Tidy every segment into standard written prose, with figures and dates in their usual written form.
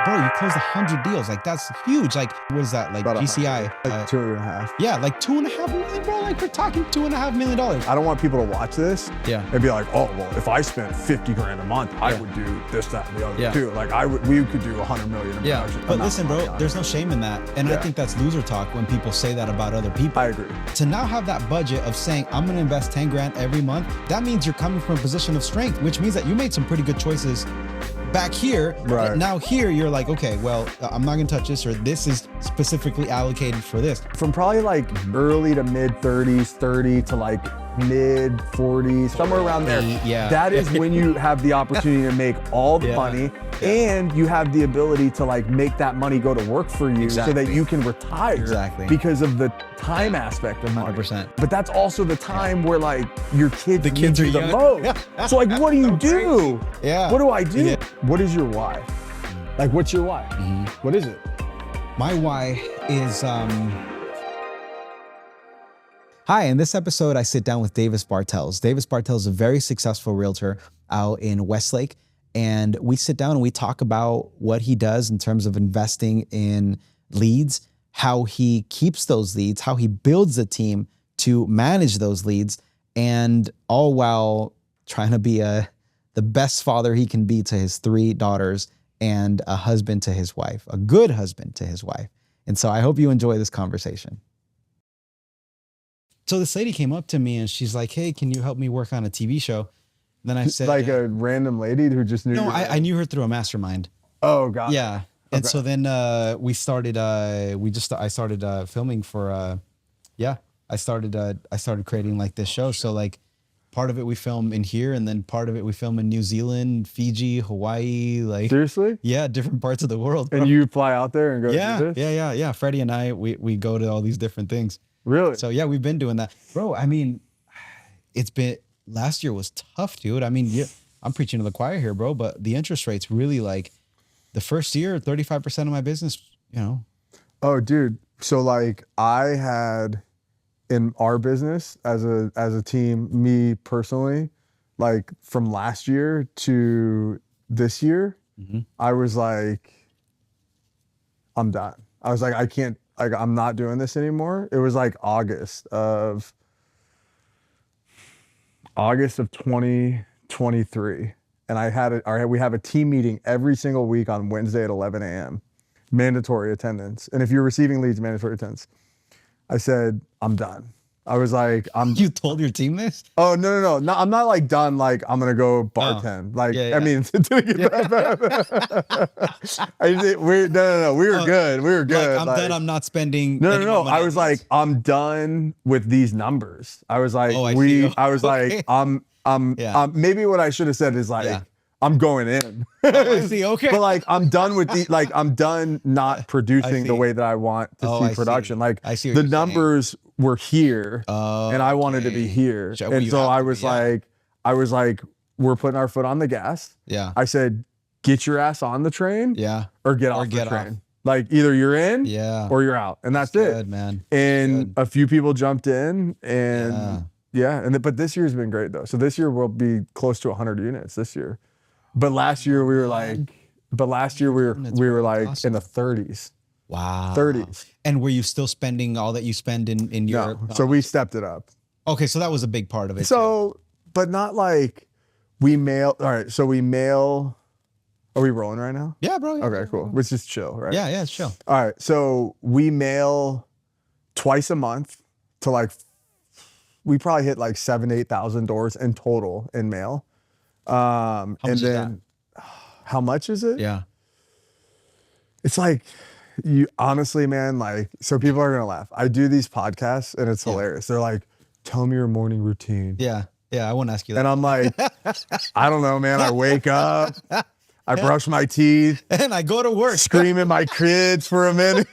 bro, you closed 100 deals. Like, that's huge. Like, what is that? Like About GCI? like 2.5. Yeah, like $2.5 million, bro. Like, we're talking $2.5 million. I don't want people to watch this and be like, oh, well, if I spent 50 grand a month, I would do this, that, and the other too. Like, we could do 100 million in production. But listen, bro, there's no shame in that. And I think that's loser talk when people say that about other people. I agree. To now have that budget of saying, I'm gonna invest 10 grand every month, that means you're coming from a position of strength, which means that you made some pretty good choices back here. Right. Now here, you're like, okay, well, I'm not gonna touch this, or this is specifically allocated for this. From probably like early to mid 30s, 30 to like mid 40s, somewhere around there. Yeah. That is when you have the opportunity to make all the money and you have the ability to like make that money go to work for you so that you can retire because of the time aspect of money. 100%. But that's also the time where like your kids The kids need you are the most. So like, what do you do? Yeah. What do I do? What is your why? Like, what's your why? What is it? My why is, Hi, in this episode, I sit down with Davis Bartels. Davis Bartels is a very successful realtor out in Westlake. And we sit down and we talk about what he does in terms of investing in leads, how he keeps those leads, how he builds a team to manage those leads, and all while trying to be the best father he can be to his 3 daughters and a husband to his wife, a good husband to his wife. And so I hope you enjoy this conversation. So this lady came up to me and she's like, hey, can you help me work on a TV show? And then I said, like a random lady who just knew. No, I knew her through a mastermind. Oh, God. Yeah. And so then we started, I started filming for, I started creating like this show. So like part of it we film in here and then part of it we film in New Zealand, Fiji, Hawaii, like. Seriously? Yeah. Different parts of the world. Bro. And you fly out there and go do this? Yeah. Freddie and I, we go to all these different things. Really? So yeah, we've been doing that. Bro, I mean, last year was tough, dude. I mean, I'm preaching to the choir here, bro, but the interest rates really like the first year, 35% of my business, you know. Oh, dude. So like I had in our business as a team, me personally, like from last year to this year, I was like, I'm done. I was like, I can't, like, I'm not doing this anymore. It was like August of 2023. And we have a team meeting every single week on Wednesday at 11 a.m. Mandatory attendance. And if you're receiving leads, mandatory attendance. I said, I'm done. I was like, You told your team this? Oh, no. I'm not like done. Like I'm going to go bartend. I mean, it didn't get that bad. We were good. We were good. Like, I'm done. I'm not spending. No. I was like, I'm done with these numbers. I was like, I was like, maybe what I should have said is like, I'm going in. I see. Okay. But like, I'm done with I'm done not producing the way that I want to see production. Like I see the numbers were here and I wanted to be here. And so I was like, we're putting our foot on the gas. Yeah. I said, get your ass on the train or get off the train. Like either you're in or you're out. And that's it. Good, man. And a few people jumped in and but this year's been great though. So this year we'll be close to 100 units this year. But last year we were like, we were like awesome. In the 30s. Wow. 30s. And were you still spending all that you spend in your? No. So we stepped it up. Okay, so that was a big part of it. So, but not like we mail. All right, so we mail. Are we rolling right now? Yeah, bro. Yeah, okay, cool. Which is chill, right? Yeah, it's chill. All right, so we mail twice a month to like. We probably hit like 7,000-8,000 doors in total in mail. How much is that? How much is it? Yeah. It's like, you honestly, man, like, so people are going to laugh. I do these podcasts and it's hilarious. They're like, tell me your morning routine. Yeah. I won't ask you that. And I'm like, I don't know, man. I wake up, I brush my teeth. And I go to work. Scream at my kids for a minute.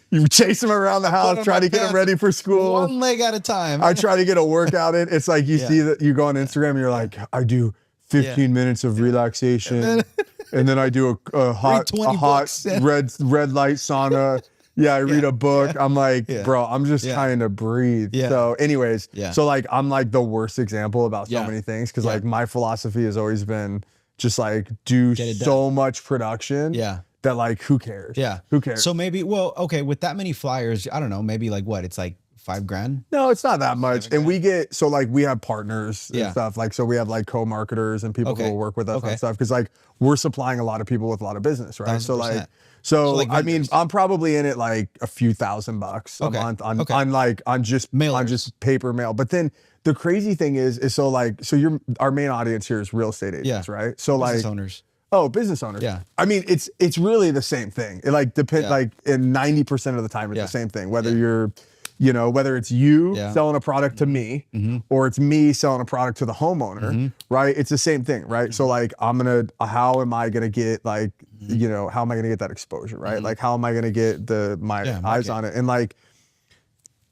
You chase them around the house, try to get them ready for school. One leg at a time. I try to get a workout in. It's like you see that you go on Instagram and you're like, I do 15 minutes of relaxation. And then I do a hot red light sauna. Yeah, I read a book. I'm like, bro, I'm just trying to breathe. So anyways, so like I'm like the worst example about so many things because like my philosophy has always been just like do so much production. Yeah. That like, who cares? Yeah. Who cares? So maybe, well, okay, with that many flyers, I don't know, maybe like what? It's like $5,000? No, it's not that much. And we get, so like we have partners and stuff. Like, so we have like co-marketers and people who will work with us on stuff. Cause like we're supplying a lot of people with a lot of business, right? 1,000%. So like I mean, I'm probably in it like a few $1,000 a month on just paper mail. But then the crazy thing is so like, so our main audience here is real estate agents, right? So business owners. Oh, business owners. Yeah. I mean, it's really the same thing. It like depends, like in 90% of the time, it's the same thing. Whether you're, you know, whether it's you selling a product to me or it's me selling a product to the homeowner, right? It's the same thing, right? So like, how am I gonna get like, you know, how am I gonna get that exposure, right? Like, how am I gonna get my eyes on it? And like,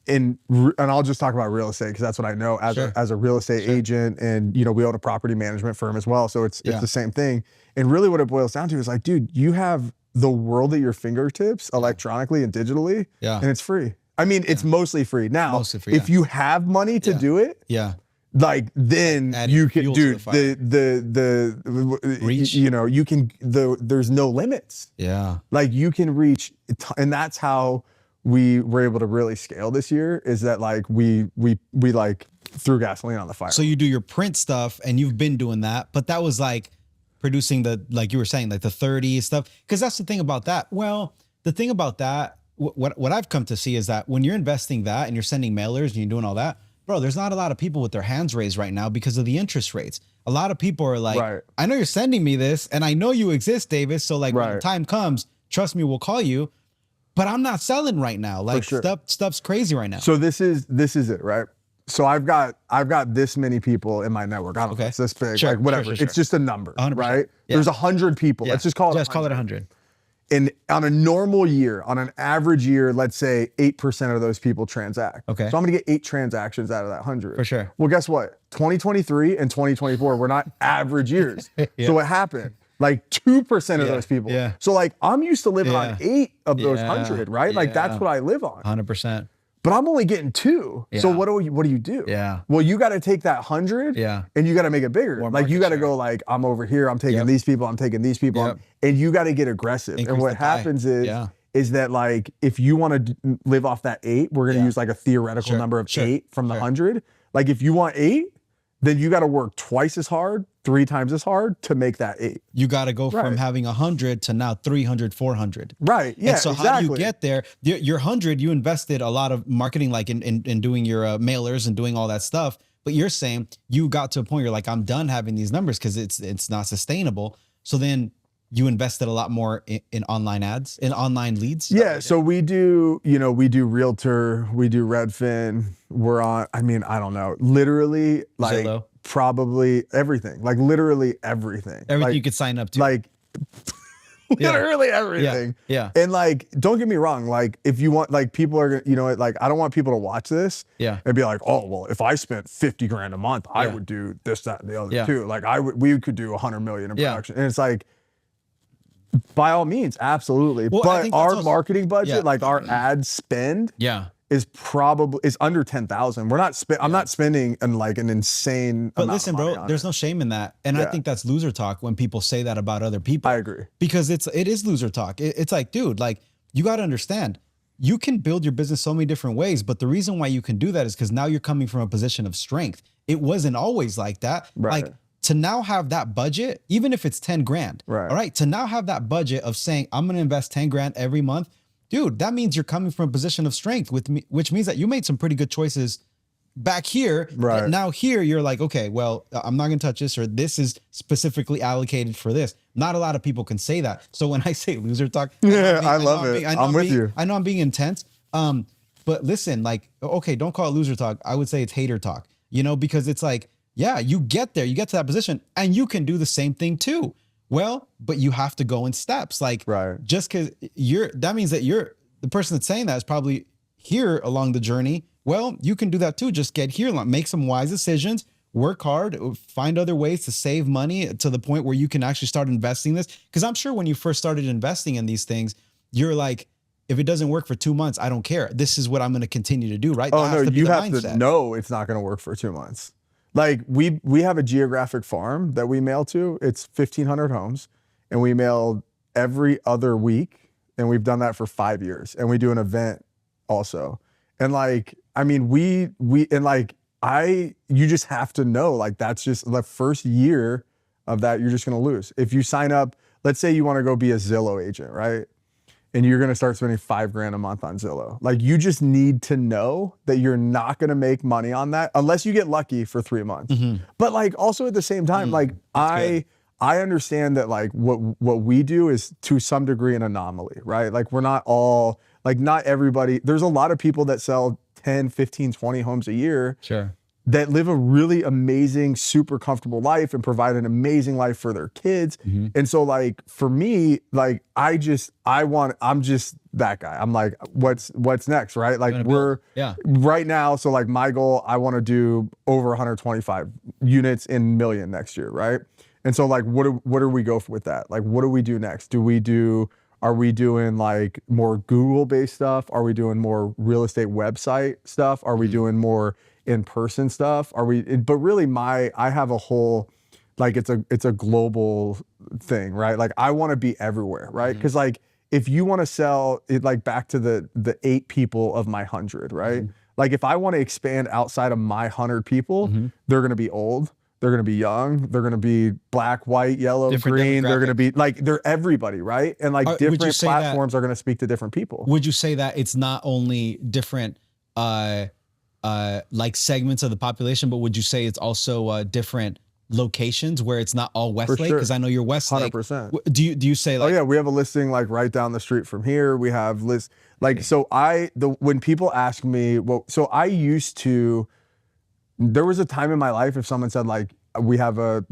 and I'll just talk about real estate because that's what I know as a real estate agent, and you know, we own a property management firm as well, so it's the same thing. And really, what it boils down to is like, dude, you have the world at your fingertips, electronically and digitally, and it's free. I mean, it's mostly free. Now, if you have money to do it, like then you can, dude, the reach, you know, you can, there's no limits. Yeah. Like you can reach, and that's how we were able to really scale this year, is that like we like threw gasoline on the fire. So you do your print stuff and you've been doing that, but that was like producing the, like you were saying, like the 30 stuff. Cause that's the thing about that. Well, the thing about that, what I've come to see is that when you're investing that and you're sending mailers and you're doing all that, bro, there's not a lot of people with their hands raised right now because of the interest rates. A lot of people are like, I know you're sending me this and I know you exist, Davis. So like when the time comes, trust me, we'll call you, but I'm not selling right now. Like stuff's crazy right now. So this is it, right? So I've got this many people in my network. I don't know, it's this big, like whatever. It's just a number, right? There's 100 people. Let's just call it 100. And on a normal year, on an average year, let's say 8% of those people transact. Okay. So I'm gonna get 8 transactions out of that 100. For sure. Well, guess what? 2023 and 2024 were not average years. So what happened? Like 2% of those people. Yeah. So like I'm used to living on 8 of those 100, right? Like that's what I live on. 100%. But I'm only getting 2. So what do you do? Yeah. Well, you got to take that 100 and you got to make it bigger. Like you got to go like, I'm over here, I'm taking these people, I'm taking these people, and you got to get aggressive. Increase, and what happens is that like, if you want to live off that 8, we're going to use like a theoretical number of 8 from the 100. Like if you want 8, then you got to work twice as hard, 3 times as hard to make that 8. You got to go from having 100 to now 300, 400. Right. Yeah. And so how do you get there? Your 100, you invested a lot of marketing, like in doing your mailers and doing all that stuff. But you're saying you got to a point, you're like, I'm done having these numbers because it's not sustainable. So then you invested a lot more in online ads, in online leads. Yeah. So we do, we do Realtor, we do Redfin. We're on, I don't know, literally like Zillow. Probably everything, like literally everything. Everything like, you could sign up to. Like literally everything. Yeah. And like, don't get me wrong. Like if you want, like people are, like, I don't want people to watch this and be like, oh, well, if I spent 50 grand a month, I would do this, that, and the other too. Like we could do 100 million in production. And it's like, by all means, absolutely. Well, but our marketing budget, like our ad spend, is under 10,000. We're not I'm not spending like an insane. But listen, bro, there's no shame in that, and I think that's loser talk when people say that about other people. I agree, because it is loser talk. It's like, dude, like you got to understand, you can build your business so many different ways, but the reason why you can do that is because now you're coming from a position of strength. It wasn't always like that. Right. Like, to now have that budget, even if it's 10 grand, all right, to now have that budget of saying, I'm going to invest 10 grand every month, dude, that means you're coming from a position of strength with me, which means that you made some pretty good choices back here. Right. Now here, you're like, okay, well, I'm not going to touch this, or this is specifically allocated for this. Not a lot of people can say that. So when I say loser talk, I love it. I'm with you. I know I'm being intense. But listen, like, okay, don't call it loser talk. I would say it's hater talk, because it's like, yeah, you get there, you get to that position and you can do the same thing too. Well, but you have to go in steps. Like just because that means that the person that's saying that is probably here along the journey. Well, you can do that too. Just get here, make some wise decisions, work hard, find other ways to save money to the point where you can actually start investing this. Because I'm sure when you first started investing in these things, you're like, if it doesn't work for 2 months, I don't care. This is what I'm going to continue to do, right? Oh, no, you have to know it's not going to work for 2 months. Like we have a geographic farm that we mail to. It's 1,500 homes, and we mail every other week, and we've done that for 5 years. And we do an event also. And like, I mean, we and like you just have to know, like that's just the first year of that you're just gonna lose. If you sign up, let's say you want to go be a Zillow agent, right? And you're gonna start spending $5,000 a month on Zillow. Like you just need to know that you're not gonna make money on that unless you get lucky for 3 months. But like also at the same time, like I understand that like what we do is to some degree an anomaly, right? Like we're not all, like not everybody, there's a lot of people that sell 10, 15, 20 homes a year. Sure. That live a really amazing, super comfortable life and provide an amazing life for their kids. And so like, for me, like, I'm just that guy. I'm like, what's next, right? Like we're right now. So like my goal, I want to do over 125 units in million next year, right? And so like, what do we go with that? Like, what do we do next? Are we doing like more Google-based stuff? Are we doing more real estate website stuff? Are we doing more in-person stuff? But really I have a whole, like it's a global thing, right? Like I want to be everywhere, right? Because like if you want to sell it, like back to the 8 people of my 100, right? Like if I want to expand outside of my 100 people, they're going to be old. They're going to be young. They're going to be black, white, yellow, Different green. They're going to be like, they're everybody, right? And like different platforms are going to speak to different people. Would you say that it's not only different like segments of the population, but would you say it's also different locations where it's not all Westlake? Because I know you're Westlake. 100%. Do you say like? Oh yeah, we have a listing like right down the street from here. We have like so when people ask me, well, so I used to. There was a time in my life if someone said like, we have our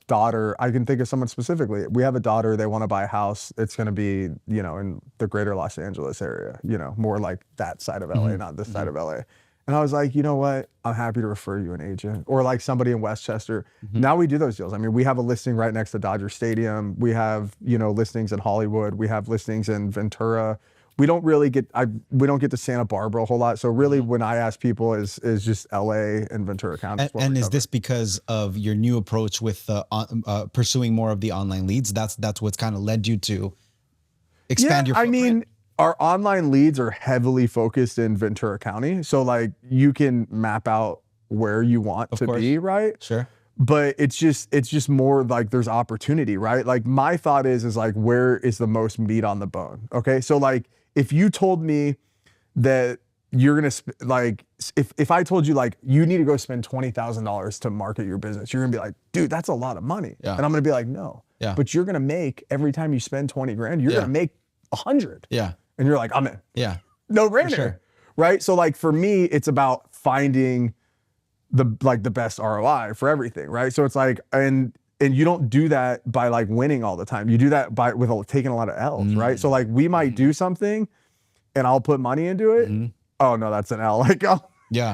daughter, I can think of someone specifically. We have a daughter, they want to buy a house. It's going to be, in the greater Los Angeles area, more like that side of LA, not this side of LA. And I was like, you know what? I'm happy to refer you an agent or like somebody in Westchester. Now we do those deals. I mean, we have a listing right next to Dodger Stadium. We have, listings in Hollywood. We have listings in Ventura. We don't get to Santa Barbara a whole lot. So really when I ask people is just LA and Ventura County. And is this because of your new approach with pursuing more of the online leads? That's what's kind of led you to expand your footprint? I mean, our online leads are heavily focused in Ventura County. So like you can map out where you want to be, right? Sure. But it's just more like there's opportunity, right? Like my thought is like, where is the most meat on the bone? Okay. So like, if you told me that you're going to like, if I told you like, you need to go spend $20,000 to market your business, you're gonna be like, dude, that's a lot of money. Yeah. And I'm gonna be like, no, but you're gonna make every time you spend 20 grand, you're gonna make 100. Yeah. And you're like, I'm in. Yeah. No brainer. Sure. Right. So like for me, it's about finding the best ROI for everything. Right. So it's like, and you don't do that by like winning all the time. You do that with taking a lot of L's, right? So like we might do something and I'll put money into it. Oh no, that's an L. Like,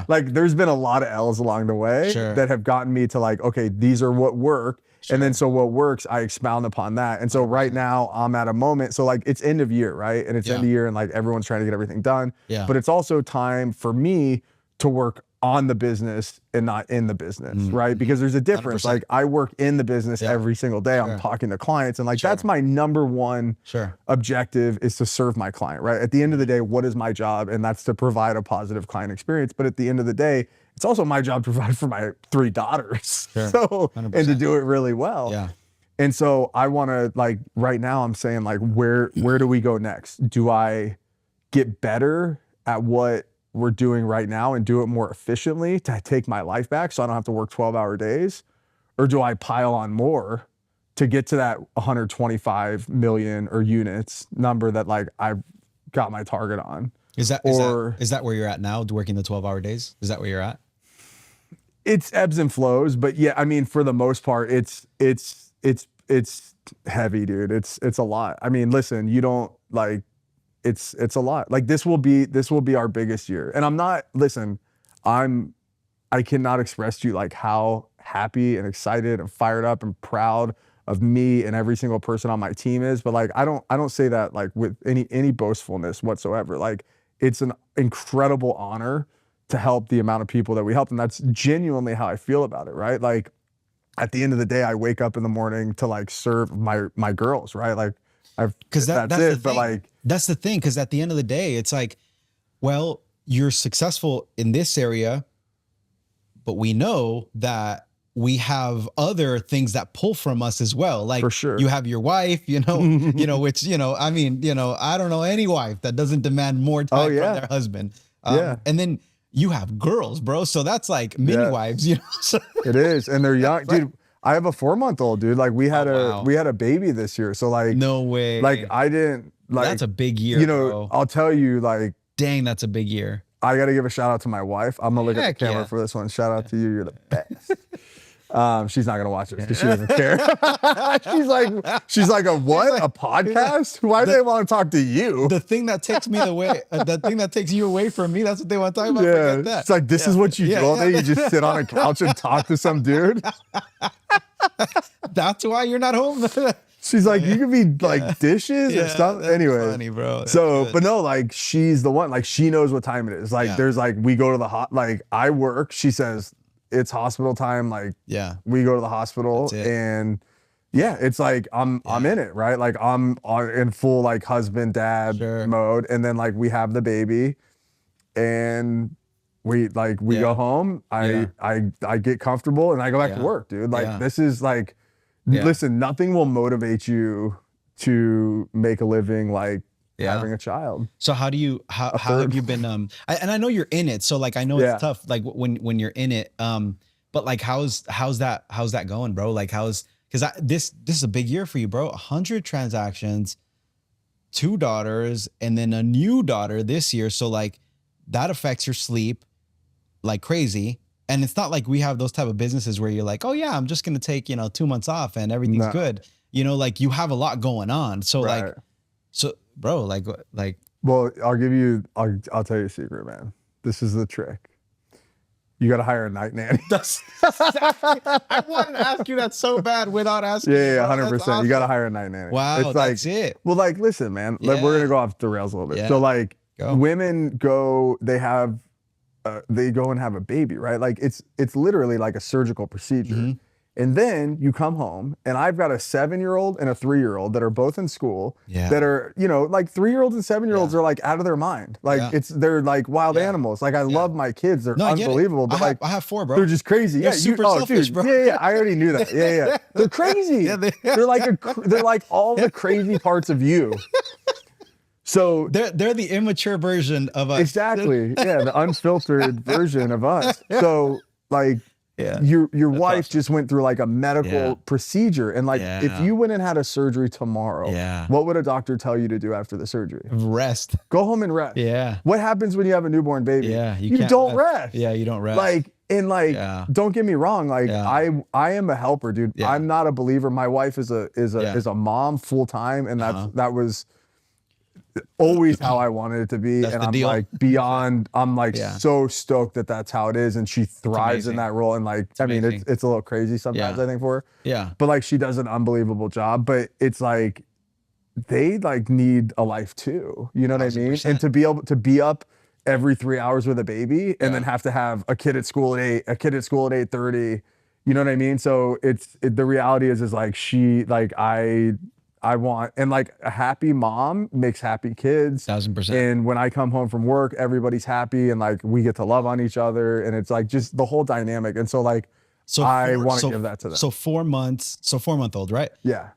like there's been a lot of L's along the way that have gotten me to like, okay, these are what work. And then so what works, I expound upon that. And so right now I'm at a moment, so like it's end of year, right? And it's end of year and like everyone's trying to get everything done. But it's also time for me to work on the business and not in the business, right? Because there's a difference. 100%. Like I work in the business every single day. I'm talking to clients and like that's my number one objective is to serve my client, right? At the end of the day, what is my job? And that's to provide a positive client experience. But at the end of the day, it's also my job to provide for my 3 daughters. So, 100%. And to do it really well. And so I want to like, right now I'm saying like, where do we go next? Do I get better at what we're doing right now and do it more efficiently to take my life back so I don't have to work 12-hour days? Or do I pile on more to get to that 125 million or units number that like I've got my target on? Is that where you're at now, working the 12-hour days? Is that where you're at? It's ebbs and flows, but yeah, I mean, for the most part, it's heavy, dude. It's a lot. I mean, listen, you don't like, it's a lot. Like this will be our biggest year. And I cannot express to you like how happy and excited and fired up and proud of me and every single person on my team is. But like, I don't say that like with any boastfulness whatsoever. Like it's an incredible honor to help the amount of people that we help. And that's genuinely how I feel about it, right? Like at the end of the day, I wake up in the morning to like serve my girls, right? Like because that's it. the But thing. like, That's the thing. Because at the end of the day, it's like, well, you're successful in this area, but we know that we have other things that pull from us as well. Like for sure. you have your wife, which, I mean, I don't know any wife that doesn't demand more time from their husband. And then you have girls, bro. So that's like mini wives, So it is. And they're young, dude. I have a 4-month-old, dude. Like we had a baby this year. So like, no way. Like I didn't like, that's a big year, bro. I'll tell you, like, dang, that's a big year. I got to give a shout out to my wife. I'm gonna look at the camera for this one. Shout out to you. You're the best. She's not gonna watch it because she doesn't care. she's like a what? A podcast? Why do they want to talk to you? The thing that takes me away, the thing that takes you away from me. That's what they want to talk about. Yeah, Forget that. it's like this is what you do all day. You just sit on a couch and talk to some dude. That's why you're not home. She's like, you could be like dishes or something. Anyway, funny, bro. But no, like she's the one. Like she knows what time it is. Like there's like we go to the like I work. She says it's hospital time. Like we go to the hospital and it's like I'm in it, right? Like I'm in full like husband dad mode, and then like we have the baby, and we go home. I get comfortable and I go back to work, dude. Like this is like. Listen, nothing will motivate you to make a living like having a child. So how have you been and I know you're in it, so like I know it's tough like when you're in it, but like how's that going, bro? Like because this is a big year for you, bro. 100 transactions, 2 daughters, and then a new daughter this year, so like that affects your sleep like crazy. And it's not like we have those type of businesses where you're like, oh yeah, I'm just going to take, 2 months off and everything's good. Like you have a lot going on. So bro, well, I'll tell you a secret, man. This is the trick. You got to hire a night nanny. I wanted to ask you that so bad without asking. Yeah, 100%. Awesome. You got to hire a night nanny. Wow. It's that's it. Well, like, listen, man, like, we're going to go off the rails a little bit. So like women they go and have a baby, right? Like it's literally like a surgical procedure. And then you come home and I've got a 7-year-old and a 3-year-old that are both in school that are, like 3-year-olds and 7-year-olds are like out of their mind. Like they're like wild animals. Like I love my kids. They're unbelievable. But I have 4, bro. They're just crazy. They're super selfish, dude, bro. Yeah. I already knew that. Yeah. They're crazy. They're like all the crazy parts of you. So they're the immature version of us. Exactly. Yeah, the unfiltered version of us. So like your wife just went through like a medical procedure, and like if you went and had a surgery tomorrow, what would a doctor tell you to do after the surgery? Rest. Go home and rest. Yeah. What happens when you have a newborn baby? Yeah, you don't rest. Yeah, you don't rest. Like don't get me wrong. Like I am a helper, dude. Yeah. I'm not a believer. My wife is a mom full time, and that was always how I wanted it to be. That's and the I'm deal. like beyond, I'm like so stoked that that's how it is. And she thrives in that role. And like, I mean, it's a little crazy sometimes, I think, for her. Yeah. But like, she does an unbelievable job, but it's like, they like need a life too. You know what 100%. I mean? And to be able to be up every 3 hours with a baby and then have to have a kid at school at 8, a kid at school at 8:30, you know what I mean? So the reality is like, I want, and like a happy mom makes happy kids. 1000%. And when I come home from work, everybody's happy and like we get to love on each other, and it's like just the whole dynamic. And so like, I want to give that to them. So 4-month-old, right? Yeah.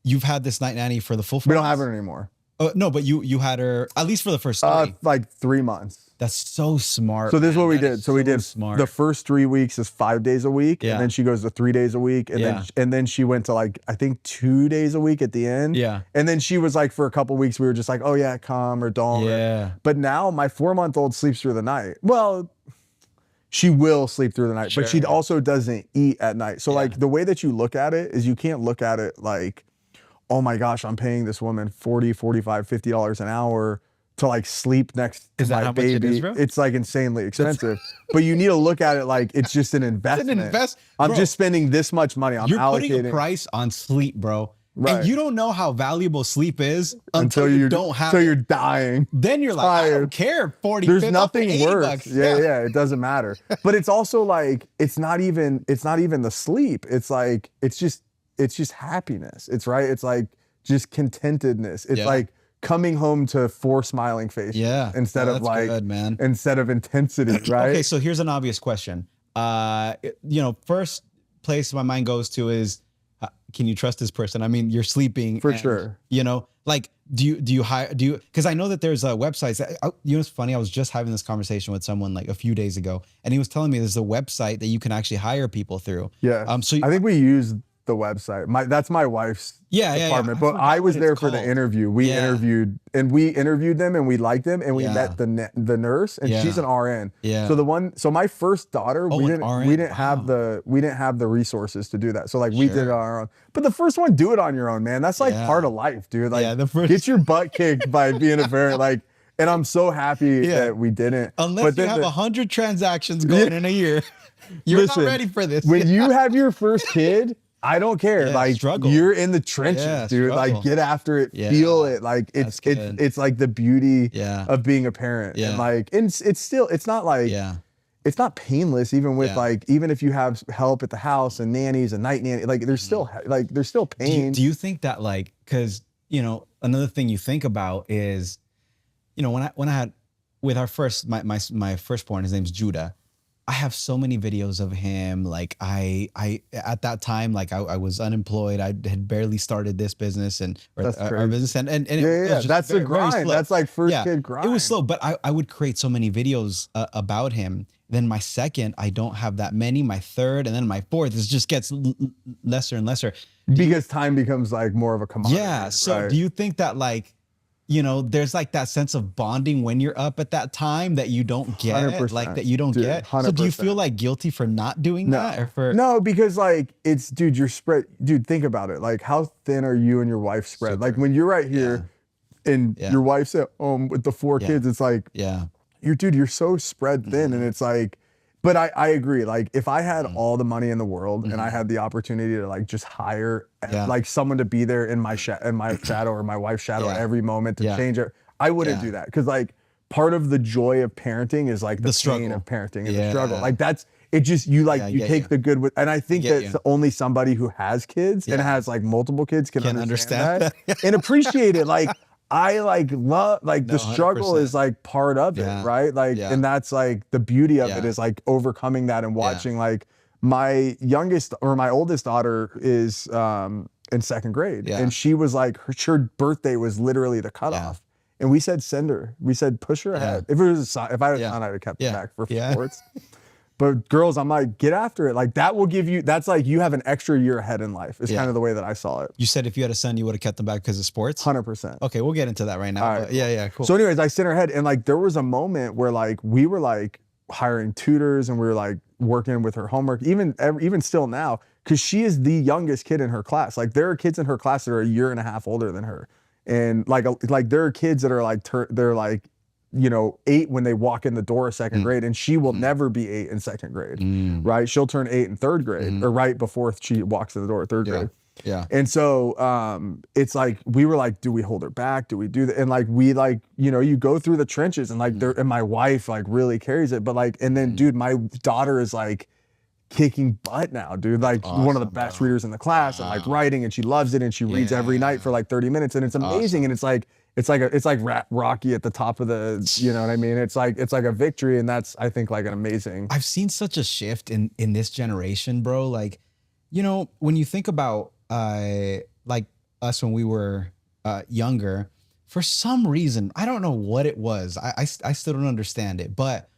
You've had this night nanny for the full 4 We don't months? have her anymore. No, but you had her at least for the first 3. Like 3 months. That's so smart. So this is what we did. So we did smart. The first 3 weeks is 5 days a week, and then she goes to 3 days a week, and then she went to like I think 2 days a week at the end. Yeah. And then she was like, for a couple weeks we were just like, oh yeah, come or don't. Yeah. But now my 4-month-old sleeps through the night. Well, she will sleep through the night, but she also doesn't eat at night. So like the way that you look at it is you can't look at it like, oh my gosh, I'm paying this woman $40, $45, $50 an hour to like sleep next to my baby. Much it is, bro? It's like insanely expensive. But you need to look at it like it's just an investment. I'm just spending this much money. I'm You're allocating. putting a price on sleep, bro. Right. And you don't know how valuable sleep is until you don't have until it. you're dying. Then you're like, I don't Tired. care, 40, There's 50, nothing 80 worse. bucks. Yeah, it doesn't matter. But it's also like it's not even the sleep. It's like it's just happiness. It's right. It's like just contentedness. It's like coming home to 4 smiling faces. Yeah. Instead of like good, man. instead of intensity, right? Okay, so here's an obvious question. First place my mind goes to is, can you trust this person? I mean, you're sleeping For sure. Like, do you hire? Because I know that there's websites. It's funny. I was just having this conversation with someone like a few days ago, and he was telling me there's a website that you can actually hire people through. Yeah. So I think we used the website. That's my wife's department. But I was there for the interview. We interviewed them and we liked them and we met the nurse and she's an RN. Yeah. So my first daughter, we didn't have the resources to do that. So like we did it on our own. But the first one, do it on your own, man. That's like part of life, dude. Like get your butt kicked by being a parent. Like, and I'm so happy that we didn't. Unless you have 100 transactions going in a year, you're not ready for this. When you have your first kid, I don't care. Like struggle. You're in the trenches, dude. Struggle. Like get after it, feel it. Like it's like the beauty of being a parent. Yeah. And like it's not like it's not painless, even with even if you have help at the house and nannies and night nanny, like there's still pain. Do you think that like, because another thing you think about is, when I had with our first my firstborn, his name's Judah. I have so many videos of him. Like I at that time, like I was unemployed. I had barely started this business our business and it was just that's a grind. That's like first kid grind. It was slow, but I would create so many videos about him. Then my second, I don't have that many. My third, and then my fourth, it just gets lesser and lesser. Because time becomes like more of a commodity. Yeah. So do you think that like, there's like that sense of bonding when you're up at that time that you don't get, 100%, like that you don't get. 100%. So do you feel like guilty for not doing that, or for no? Because like it's, dude, you're spread. Dude, think about it. Like how thin are you and your wife spread? Super. Like when you're right here, and your wife's at home with the 4 kids, it's like you're so spread thin, and it's like. But I agree. Like if I had all the money in the world and I had the opportunity to like just hire like someone to be there in my shadow or my wife's shadow at every moment to change it, I wouldn't do that. Because like part of the joy of parenting is like the pain of parenting and the struggle. Like that's it. Just you take the good with, and I think that only somebody who has kids and has like multiple kids can understand that and appreciate it. Like. I like love like the struggle 100%. Is like part of it, right? Like, and that's like the beauty of it is like overcoming that and watching like my oldest daughter is in 2nd grade and she was like, her birthday was literally the cutoff. And we said, we said, push her ahead. If I had a son, I'd have kept it back for sports. But girls, I'm like, get after it. Like that will give you, that's like, you have an extra year ahead in life is kind of the way that I saw it. You said if you had a son, you would have kept them back because of sports? 100%. Okay, we'll get into that right now. All right, cool. Cool. So anyways, I sent her ahead and like, there was a moment where like, we were like hiring tutors and we were like working with her homework, even still now, because she is the youngest kid in her class. Like there are kids in her class that are a year and a half older than her. And like there are kids that are like, they're like, 8 when they walk in the door of 2nd grade, and she will never be 8 in 2nd grade, right? She'll turn 8 in 3rd grade, or right before she walks in the door of 3rd grade. Yeah. And so it's like we were like, do we hold her back? Do we do that? And like we like, you go through the trenches and like and my wife like really carries it. But like, and then dude, my daughter is like kicking butt now, dude. Like one of the best readers in the class and like writing, and she loves it, and she reads every night for like 30 minutes, and it's amazing. And it's like Rocky at the top of the, you know what I mean? It's like a victory, and that's I think like an amazing. I've seen such a shift in this generation, bro. Like, when you think about like us when we were younger, for some reason, I don't know what it was. I still don't understand it, but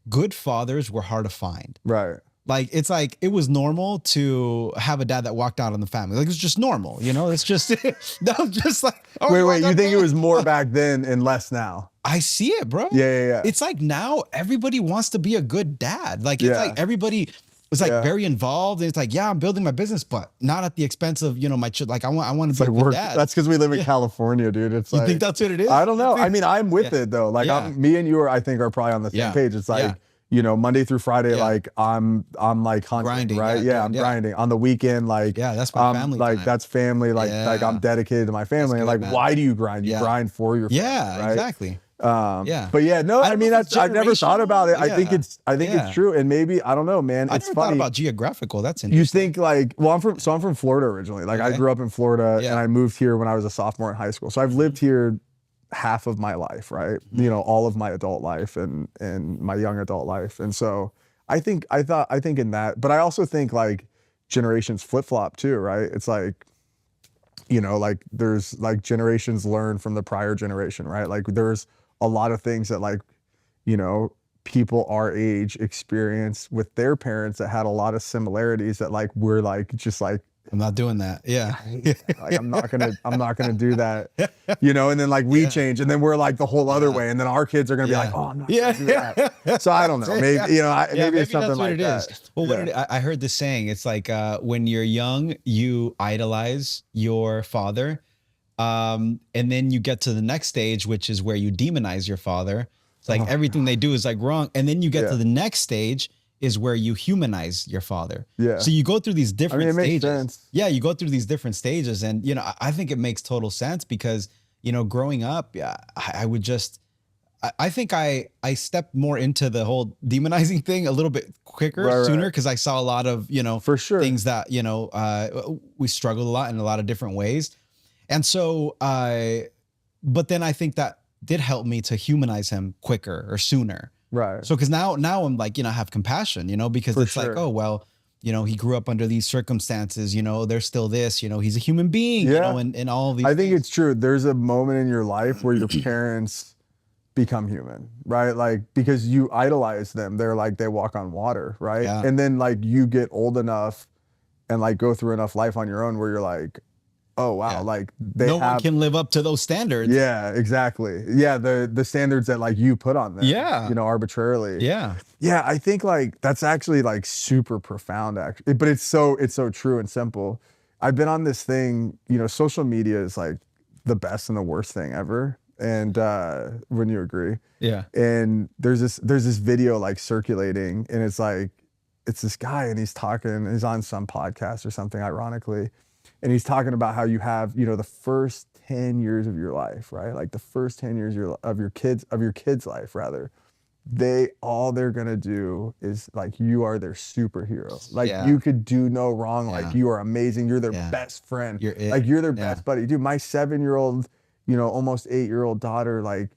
good fathers were hard to find. Right. Like, it's like, it was normal to have a dad that walked out on the family. Like, it's just normal, It's just, that was just like, oh, wait, you think it was more back then and less now? I see it, bro. Yeah. It's like now everybody wants to be a good dad. Like, it's like everybody is like very involved. And it's like, I'm building my business, but not at the expense of, my children. Like, I want to be a good dad. That's because we live in California, dude. It's you like, think that's what it is? I don't know. I mean, I'm with it though. Like me and you I think are probably on the same page. It's like, Monday through Friday, Yeah. like I'm like hunting, Grinding, right? yeah, I'm yeah. grinding on the weekend. Like, Yeah, that's my family like time. that's family. Like I'm Yeah. dedicated to my family. And good, like, man. why do you grind? You Yeah. grind for your family, Yeah, right? exactly. Yeah. But yeah, no, I I don't know mean, if it's I've never thought about it. generational. Yeah. I think it's Yeah. true. And maybe, I don't know, man. I It's never thought funny. about geographical. That's You interesting. think like, well, I'm from Florida originally. Like I Okay. grew up in Florida Yeah. and I moved here when I was a sophomore in high school. So I've lived here half of my life, right? All of my adult life and my young adult life. And so I think in that, but I also think like generations flip-flop too, right? It's like, like there's like generations learn from the prior generation, right? Like there's a lot of things that like, people our age experience with their parents that had a lot of similarities that like we're like just like, I'm not doing that. Yeah. like I'm not gonna do that, and then like we change and then we're like the whole other way and then our kids are gonna be like, oh, I'm not gonna do that. So I don't know, maybe maybe it's something that's what like it that. is. Well, I heard this saying. It's like when you're young, you idolize your father, and then you get to the next stage, which is where you demonize your father. It's like everything they do is like wrong, and then you get to the next stage is where you humanize your father. Yeah. So you go through these different it makes stages. sense. Yeah, you go through these different stages, and I think it makes total sense because growing up, yeah, I would just. I think I stepped more into the whole demonizing thing a little bit quicker, sooner, because I saw a lot of, for sure, things that, we struggled a lot in a lot of different ways. And so, but then I think that did help me to humanize him quicker or sooner. Right. So, because now I'm like, I have compassion, because it's like, oh, well, he grew up under these circumstances, there's still this, he's a human being, and all of these I think things. it's true. There's a moment in your life where your parents become human, right? Like, because you idolize them. They're like, they walk on water, right? Yeah. And then like you get old enough and like go through enough life on your own where you're like, oh wow, like no one can live up to those standards. Yeah, exactly. Yeah, the standards that like you put on them. Yeah. Arbitrarily. Yeah. Yeah, I think like that's actually like super profound actually. But it's so true and simple. I've been on this thing, social media is like the best and the worst thing ever. And wouldn't you agree? Yeah. And there's this video like circulating and it's like it's this guy and he's on some podcast or something, ironically, and he's talking about how you have the first 10 years of your life, right? Like the first 10 years of your kids life rather, all they're gonna do is like you are their superhero, like you could do no wrong, like you are amazing, you're their best friend, you're their best buddy. Dude, my 7-year-old almost 8-year-old daughter, like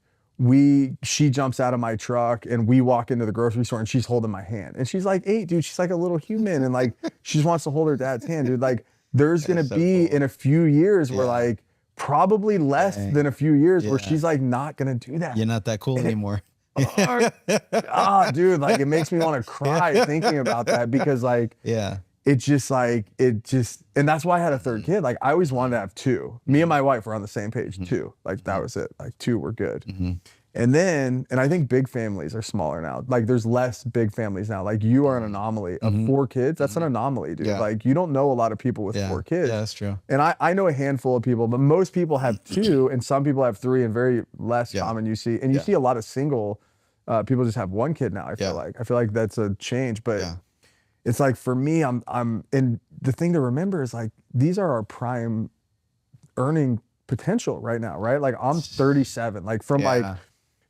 she jumps out of my truck and we walk into the grocery store and she's holding my hand and she's like 8, dude, she's like a little human and like she just wants to hold her dad's hand, dude. Like there's gonna be in a few years where like probably less than a few years where she's like not gonna do that. You're not that cool anymore. Dude, like it makes me want to cry thinking about that because like and that's why I had a third kid. Like I always wanted to have 2. Me and my wife were on the same page, 2. Like that was it. Like 2 were good. And I think big families are smaller now. Like there's less big families now. Like you are an anomaly of 4 kids. That's an anomaly, dude. Like you don't know a lot of people with 4 kids. Yeah, that's true. And I know a handful of people, but most people have 2 and some people have 3 and very less common you see. And you see a lot of single people just have 1 kid now. I feel like that's a change, but it's like for me, I'm and the thing to remember is like these are our prime earning potential right now, right? Like I'm 37, like from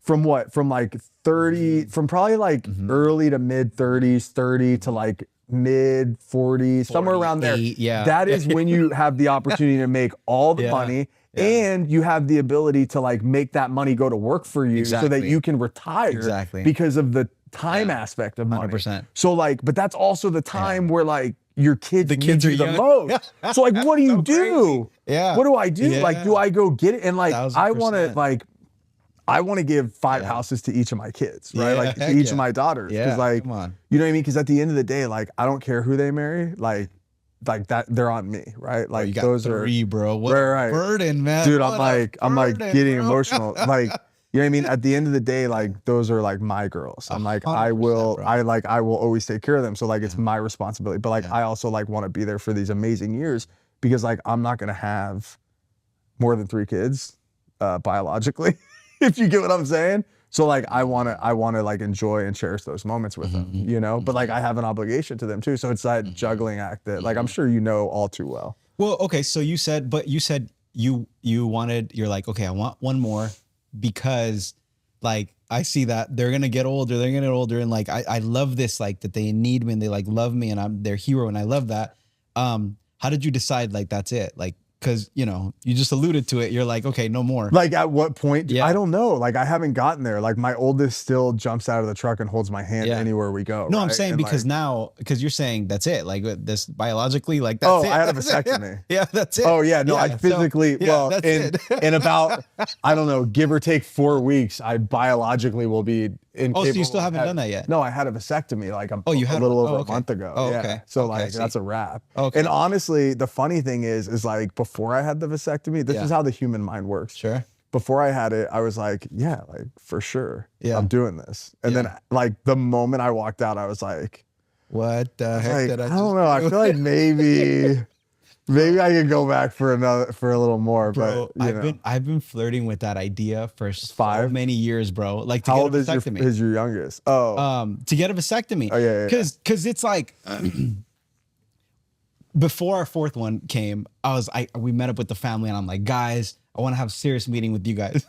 30, from probably like early to mid 30s, 30 to like mid 40s, somewhere around there. Yeah. That is when you have the opportunity to make all the money. And you have the ability to like make that money go to work for you so that you can retire because of the time aspect of money. 100%. So like, but that's also the time where like your kids The kids need are you the young. most. So like, what do you do? Yeah. What do I do? Yeah. Like, do I go get it? And like, 1000%. I want to give 5 houses to each of my kids, right? Yeah, Like to each of my daughters. Cause like, come on. you know what I mean? Cause at the end of the day, like, I don't care who they marry. Like that, they're on me, right? Like You got those 3, bro. What right. a burden, man. Dude, What a I'm like burden, getting bro. emotional. Like, you know what I mean? At the end of the day, like those are like my girls. I'm like, 100%, I will always take care of them. So like, it's my responsibility, but like, I also like want to be there for these amazing years because like, I'm not going to have more than 3 kids, biologically, if you get what I'm saying. So like I want to like enjoy and cherish those moments with them, you know, but like I have an obligation to them too. So it's that juggling act that like I'm sure you know all too well. Well, okay. So you said you're like, okay, I want one more because like I see that they're gonna get older, and like I love this, like that they need me and they like love me and I'm their hero and I love that. How did you decide like that's it? Like, because you know, you just alluded to it. You're like, okay, no more. Like at what point? Yeah. I don't know. Like I haven't gotten there. Like my oldest still jumps out of the truck and holds my hand anywhere we go. No, right? I'm saying and because like, now, because you're saying that's it. Like this biologically, like that's it. I had a That's it. vasectomy. Yeah, that's it. Oh yeah, no, I physically that's in about I don't know, give or take 4 weeks, I biologically will be incapable. Oh, so you still haven't done that yet? No, I had a vasectomy like a you had little over okay. a month ago. Oh, yeah. okay. So Okay, like that's a wrap. Okay. And honestly, the funny thing is like before I had the vasectomy, this is how the human mind works. Sure. Before I had it, I was like, yeah, like for sure, I'm doing this. And then like the moment I walked out, I was like, what the heck like, did I don't know. I feel like maybe I could go back for a little more. Bro, but I've been flirting with that idea for so 5 many years, bro. Like to how get old a is vasectomy. is your youngest? Oh, To get a vasectomy. Oh yeah. Because it's like before our fourth one came, we met up with the family and I'm like, guys, I want to have a serious meeting with you guys.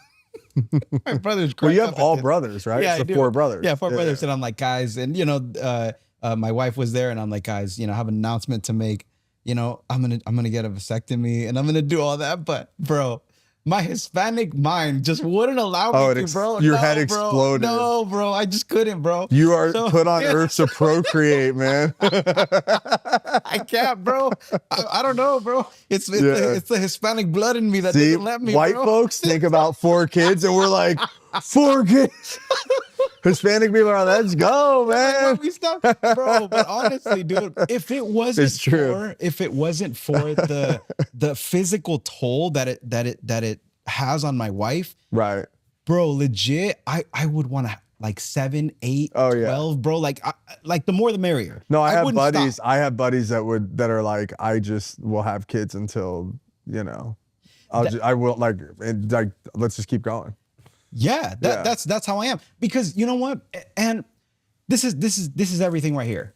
My brother's well, you have all brothers, right? Yeah, so I do. 4 brothers. Yeah, 4 brothers. And I'm like, guys, and you know, my wife was there and I'm like, guys, you know, I have an announcement to make. You know, I'm gonna get a vasectomy and I'm gonna do all that, but bro, my Hispanic mind just wouldn't allow me to, bro. Your head exploded. No, bro, I just couldn't, bro. You are put on earth to procreate, man. I can't, bro. I don't know, bro. It's the Hispanic blood in me that doesn't let me. White bro. folks think about 4 kids and we're like, 4 kids. Hispanic people are like, let's go, man. We stop, bro. But honestly, dude, if it wasn't for the physical toll that it has on my wife, right, bro, legit, I would want to like 7, 8, 12, bro. Like the more the merrier. No, I have buddies. Stop. I have buddies that are like, I just will have kids until, you know, I will like let's just keep going. Yeah, that's how I am. Because you know what? And this is everything right here.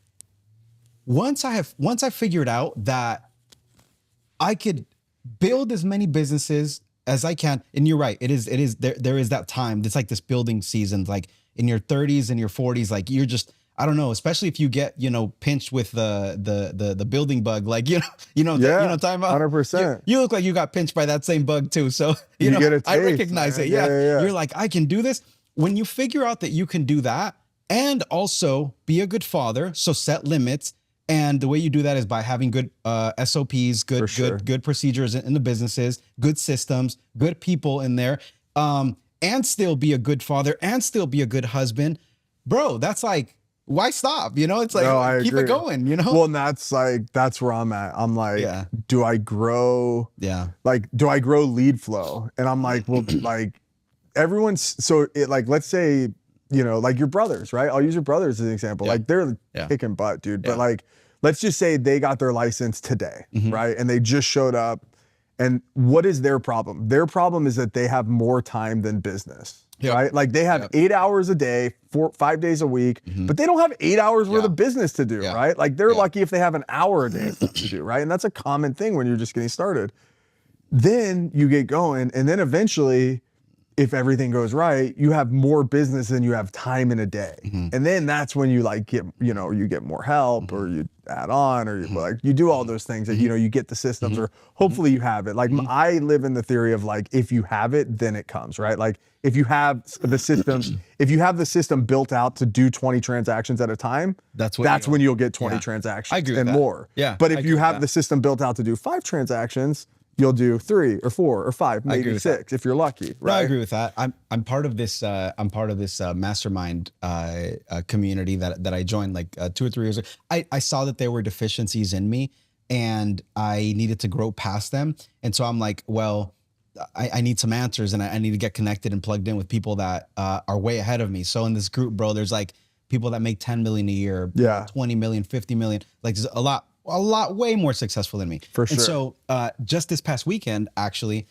Once I figured out that I could build as many businesses as I can, and you're right, there is that time. It's like this building season, like in your 30s and your 40s, like you're just, I don't know, especially if you get, you know, pinched with the building bug, like, you know, time about 100%. You look like you got pinched by that same bug too. So, you know, get a taste, I recognize man. it. Yeah. You're like, I can do this. When you figure out that you can do that and also be a good father, so set limits. And the way you do that is by having good SOPs, good procedures in the businesses, good systems, good people in there, and still be a good father and still be a good husband. Bro, that's like, why stop? You know, it's like, keep it going, you know? Well, and that's where I'm at. I'm like, do I grow? Yeah. Like, do I grow lead flow? And I'm like, well, like let's say, you know, like your brothers, right? I'll use your brothers as an example. Like they're kicking butt, dude. But like, let's just say they got their license today, right? And they just showed up. And what is their problem? Their problem is that they have more time than business, right? Like they have 8 hours a day, 5 days a week, but they don't have 8 hours worth of business to do, right? Like they're lucky if they have an hour a day to do, right? And that's a common thing when you're just getting started. Then you get going, and then eventually, if everything goes right, you have more business than you have time in a day. And then that's when you like get, you know, you get more help or you add on or you do all those things that, you know, you get the systems or hopefully you have it. Like I live in the theory of like, if you have it, then it comes, right? Like if you have the systems, if you have the system built out to do 20 transactions at a time, that's when you'll get 20 transactions. I agree with and that. more. Yeah. But if you have the system built out to do 5 transactions, you'll do 3 or 4 or 5, maybe 6 if you're lucky. Right? No, I agree with that. I'm part of this. I'm part of this mastermind community that I joined like 2 or 3 years ago. I saw that there were deficiencies in me, and I needed to grow past them. And so I'm like, well, I need some answers, and I need to get connected and plugged in with people that are way ahead of me. So in this group, bro, there's like people that make 10 million a year, 20 million, 50 million, like there's a lot way more successful than me. For sure. And so just this past weekend, actually,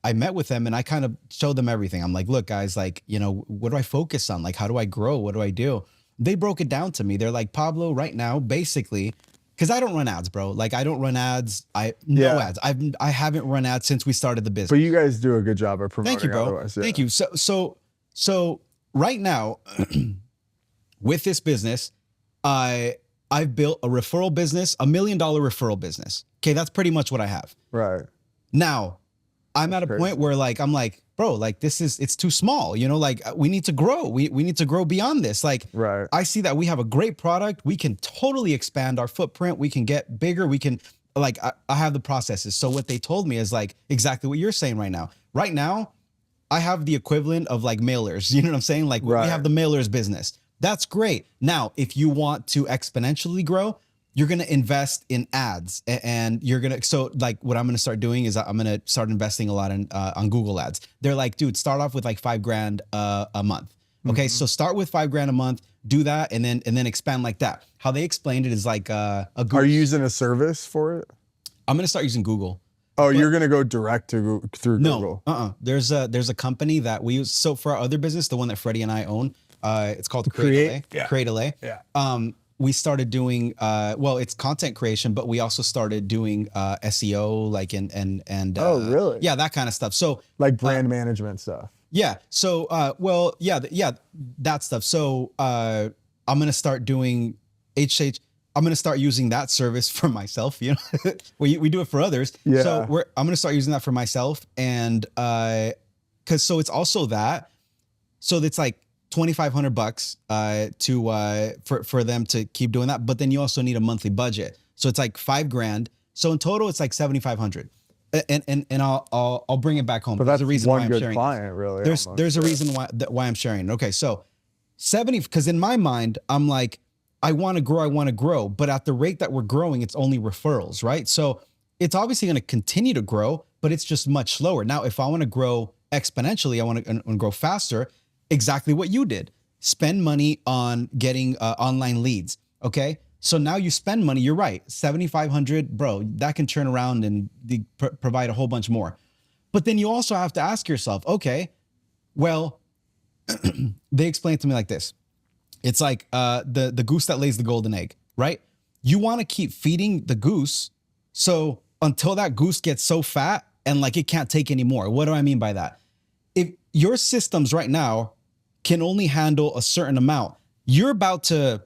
I met with them and I kind of showed them everything. I'm like, look, guys, like, you know, what do I focus on? Like, how do I grow? What do I do? They broke it down to me. They're like, Pablo, right now, basically, because I don't run ads, bro. Like, I don't run ads. No ads. I haven't run ads since we started the business. But you guys do a good job of promoting. Thank you, bro. Otherwise, yeah. Thank you. So right now, with this business, I've built a referral business, $1 million referral business. Okay, that's pretty much what I have. Right. Now, I'm at a point where like, I'm like, bro, like it's too small, you know, like we need to grow. We need to grow beyond this. Like, right. I see that we have a great product. We can totally expand our footprint. We can get bigger. We can like, I have the processes. So what they told me is like exactly what you're saying right now. Right now, I have the equivalent of like mailers. You know what I'm saying? Like we have the mailers business. That's great. Now, if you want to exponentially grow, you're going to invest in ads and you're going to, so like what I'm going to start doing is I'm going to start investing a lot in, on Google ads. They're like, dude, start off with like $5,000 a month. Okay. So start with $5,000 a month, do that. And then expand like that. How they explained it is like, a Google. Are you using a service for it? I'm going to start using Google. Oh, you're going to go direct to through Google. There's a company that we use. So for our other business, the one that Freddie and I own, it's called Create LA. Yeah. We started doing well, it's content creation, but we also started doing SEO, like and oh, really? Yeah, that kind of stuff. So like brand management stuff. Yeah. So that stuff. So I'm gonna start doing I'm gonna start using that service for myself. You know, we do it for others. Yeah. So I'm gonna start using that for myself, and because so it's also that. So it's like $2,500 for them to keep doing that, but then you also need a monthly budget. So it's like $5,000. So in total, it's like $7,500. And I'll bring it back home. But that's a reason one why I'm good sharing. client, really. There's a reason why I'm sharing it. Okay, so 70, because in my mind, I'm like, I want to grow, but at the rate that we're growing, it's only referrals, right? So it's obviously going to continue to grow, but it's just much slower. Now, if I want to grow exponentially, I want to grow faster. Exactly what you did. Spend money on getting online leads. Okay. So now you spend money. You're right. 7,500, bro, that can turn around and provide a whole bunch more. But then you also have to ask yourself, okay, well, they explained to me like this. It's like the goose that lays the golden egg, right? You want to keep feeding the goose. So until that goose gets so fat and like it can't take anymore. What do I mean by that? If your systems right now can only handle a certain amount, you're about to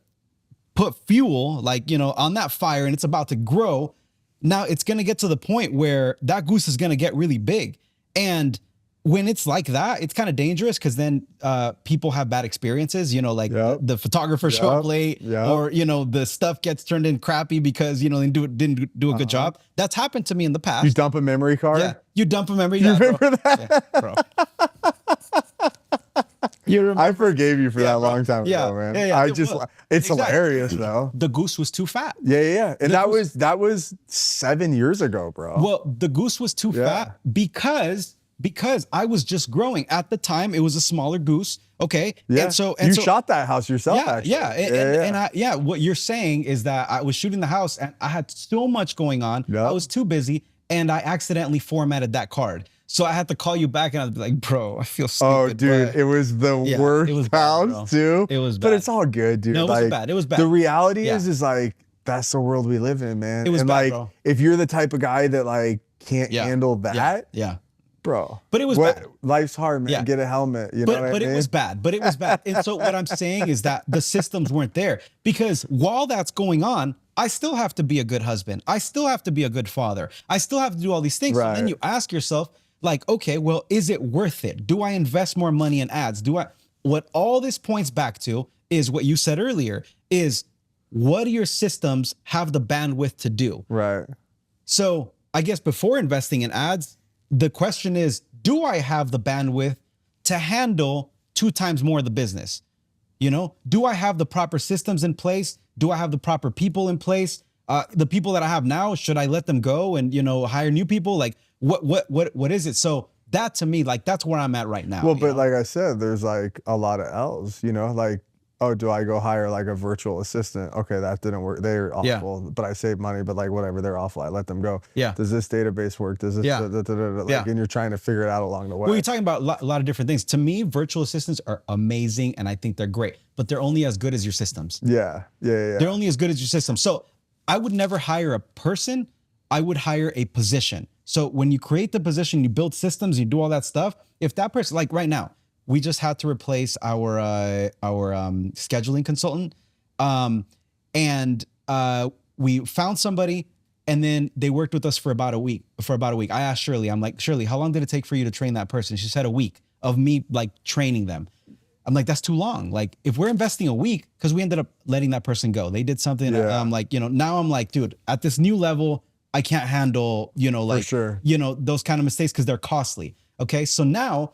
put fuel, like, you know, on that fire and it's about to grow. Now it's going to get to the point where that goose is going to get really big. And when it's like that, it's kind of dangerous because then people have bad experiences, you know, like the photographer show up late or, you know, the stuff gets turned in crappy because, you know, they didn't do a good job. That's happened to me in the past. You dump a memory card? Yeah, you dump a memory card. You remember that? Yeah, bro. I forgave you for that a long time ago, man. It's hilarious though. The goose was too fat. Yeah. And that was 7 years ago, bro. Well, the goose was too fat because I was just growing. At the time, it was a smaller goose. Okay. Yeah. And so you shot that house yourself, actually. Yeah. What you're saying is that I was shooting the house and I had so much going on. Yep. I was too busy and I accidentally formatted that card. So I had to call you back and I'd be like, bro, I feel stupid. Oh, dude, it was the worst house too. It was bad. But it's all good, dude. No, it was bad. It was bad. The reality is like, that's the world we live in, man. It was and bad, like, bro. If you're the type of guy that like can't handle that, bro. But it was bad. Life's hard, man. Get a helmet. You know what I mean? But it was bad. But it was bad. And so what I'm saying is that the systems weren't there because while that's going on, I still have to be a good husband. I still have to be a good father. I still have to do all these things. Right. So then you ask yourself, like, okay, well, is it worth it? Do I invest more money in ads? What all this points back to is what you said earlier is what do your systems have the bandwidth to do? Right. So I guess before investing in ads, the question is, do I have the bandwidth to handle 2 times more of the business? You know, do I have the proper systems in place? Do I have the proper people in place? The people that I have now, should I let them go and, you know, hire new people? Like what is it? So that to me, like, that's where I'm at right now. Well, but like I said, there's like a lot of L's, you know, like oh, do I go hire like a virtual assistant? Okay, that didn't work. They're awful, but I saved money, but like whatever, they're awful. I let them go. Yeah. Does this database work? Does this, like, and you're trying to figure it out along the way. Well, you're talking about a lot of different things. To me, virtual assistants are amazing and I think they're great, but they're only as good as your systems. Yeah. They're only as good as your systems. So I would never hire a person. I would hire a position. So when you create the position, you build systems, you do all that stuff. If that person, like right now, we just had to replace our scheduling consultant, and we found somebody, and then they worked with us for about a week. I asked Shirley, I'm like, Shirley, how long did it take for you to train that person? She said a week of me like training them. I'm like, that's too long. Like if we're investing a week, because we ended up letting that person go. They did something. I'm like, now I'm like, dude, at this new level, I can't handle, like, those kind of mistakes because they're costly. Okay. So now,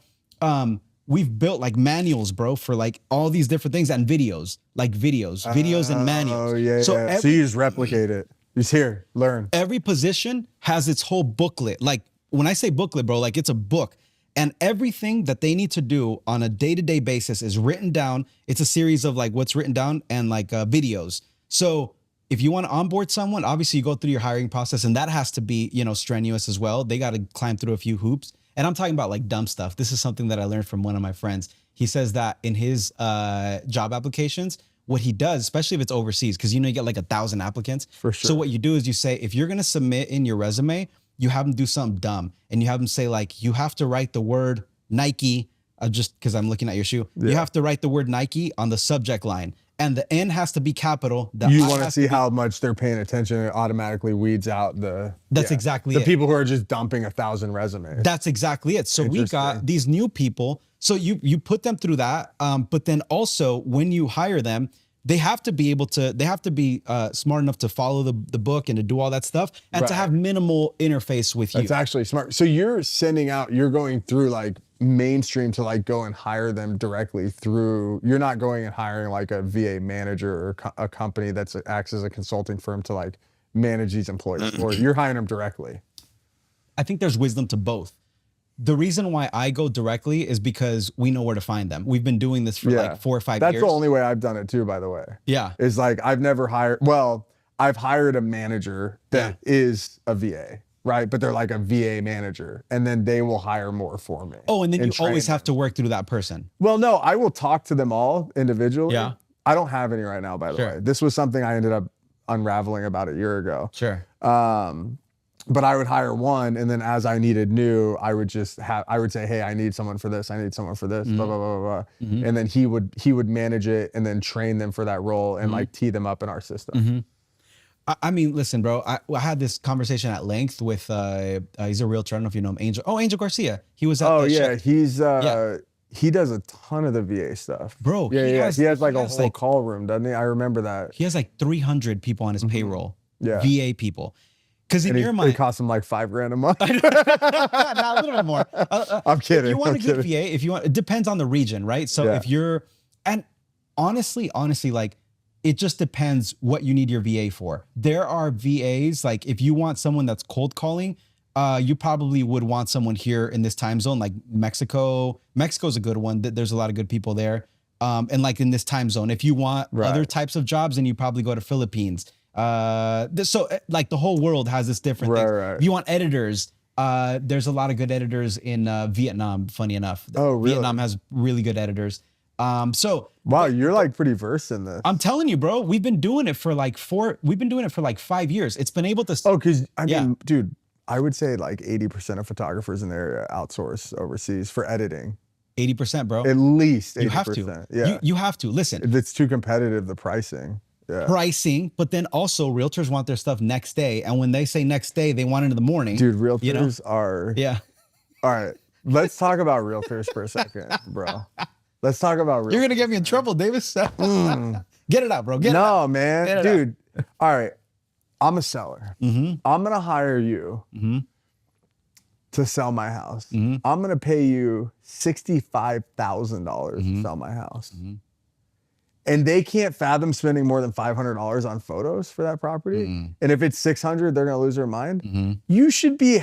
we've built like manuals, bro, for like all these different things and videos and manuals. Oh yeah. So you just replicate it. Just here, learn. Every position has its whole booklet. Like when I say booklet, bro, like it's a book, and everything that they need to do on a day-to-day basis is written down. It's a series of like what's written down and like videos. So if you want to onboard someone, obviously you go through your hiring process, and that has to be, strenuous as well. They got to climb through a few hoops. And I'm talking about like dumb stuff. This is something that I learned from one of my friends. He says that in his job applications, what he does, especially if it's overseas, because you get like 1,000 applicants. For sure. So what you do is you say, if you're going to submit in your resume, you have them do something dumb. And you have them say like, you have to write the word Nike, just because I'm looking at your shoe. Yeah. You have to write the word Nike on the subject line. And the N has to be capital. You want to see how much they're paying attention. It automatically weeds out exactly the people who are just dumping 1,000 resumes. That's exactly it. So we got these new people. So you put them through that. But then also when you hire them, they have to be smart enough to follow the book and to do all that stuff and to have minimal interface with you. That's actually smart. So you're going through like mainstream to like go and hire them directly through. You're not going and hiring like a VA manager or a company that acts as a consulting firm to like manage these employees, or you're hiring them directly. I think there's wisdom to both. The reason why I go directly is because we know where to find them. We've been doing this for like 4 or 5 years. That's the only way I've done it too, by the way. Yeah. Is like I've hired a manager that is a VA, right? But they're like a VA manager, and then they will hire more for me. Oh, and then you always have to work through that person. Well, no, I will talk to them all individually. Yeah. I don't have any right now, by the way. This was something I ended up unraveling about a year ago. Sure. But I would hire one, and then as I needed new, I would say, hey, I need someone for this, blah, blah, blah, blah. And then he would manage it and then train them for that role and like tee them up in our system. I mean, listen, bro, I had this conversation at length with, he's a realtor. I don't know if you know him, Angel. Oh, Angel Garcia. He was at He does a ton of the VA stuff. Bro, he has like a whole call room, doesn't he? I remember that. He has like 300 people on his payroll. Yeah. VA people. Because in your mind, it costs him like $5,000 a month. Not a little bit more. I'm kidding. If you want a good VA, it depends on the region, right? So if you're, and honestly, like it just depends what you need your VA for. There are VAs, like if you want someone that's cold calling, you probably would want someone here in this time zone, like Mexico. Mexico's a good one. There's a lot of good people there. And like in this time zone, if you want other types of jobs, then you probably go to Philippines. So like the whole world has this different thing. If you want editors, there's a lot of good editors in Vietnam, funny enough. Oh, really? Vietnam has really good editors. So wow, you're like pretty versed in this. I'm telling you, bro, we've been doing it for like 5 years. It's been able to. Oh, because I mean, dude, I would say like 80% of photographers in the area outsource overseas for editing. 80%, bro. At least 80%. You have to. Yeah. You have to. Listen. If it's too competitive, the pricing. Yeah. Pricing, but then also realtors want their stuff next day. And when they say next day, they want it in the morning. Dude, realtors are. Yeah. All right. Let's talk about realtors for a second, bro. Let's talk about realtors. You're going to get me in trouble, Davis. Get it out, bro. Get it out. No, man. Dude. All right. I'm a seller. I'm going to hire you to sell my house. I'm going to pay you $65,000 to sell my house. And they can't fathom spending more than $500 on photos for that property. And if it's $600, they're going to lose their mind. You should be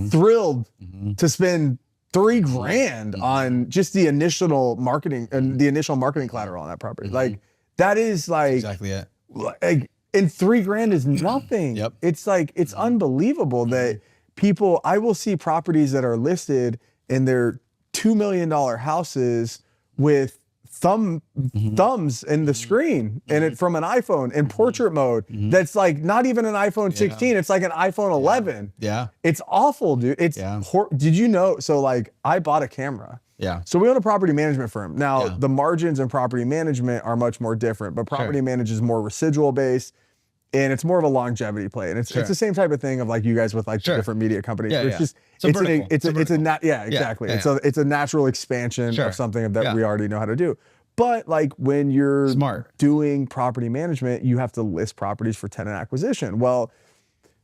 thrilled to spend $3,000 on just the initial marketing and the initial marketing collateral on that property. Like that is like exactly it. Like, and $3,000 is nothing. Yep. It's like, it's unbelievable that people, I will see properties that are listed and they're $2 million houses with thumbs in the screen and it from an iPhone in portrait mode. That's like not even an iPhone 16. It's like an iPhone 11. Yeah. It's awful, dude. It's did you know? So like I bought a camera. Yeah. So we own a property management firm. Now the margins in property management are much more different, but property management is more residual based and it's more of a longevity play. And it's the same type of thing of like you guys with like different media companies. Yeah, it's just exactly. It's a natural expansion of something that we already know how to do. But like when you're doing property management, you have to list properties for tenant acquisition. Well,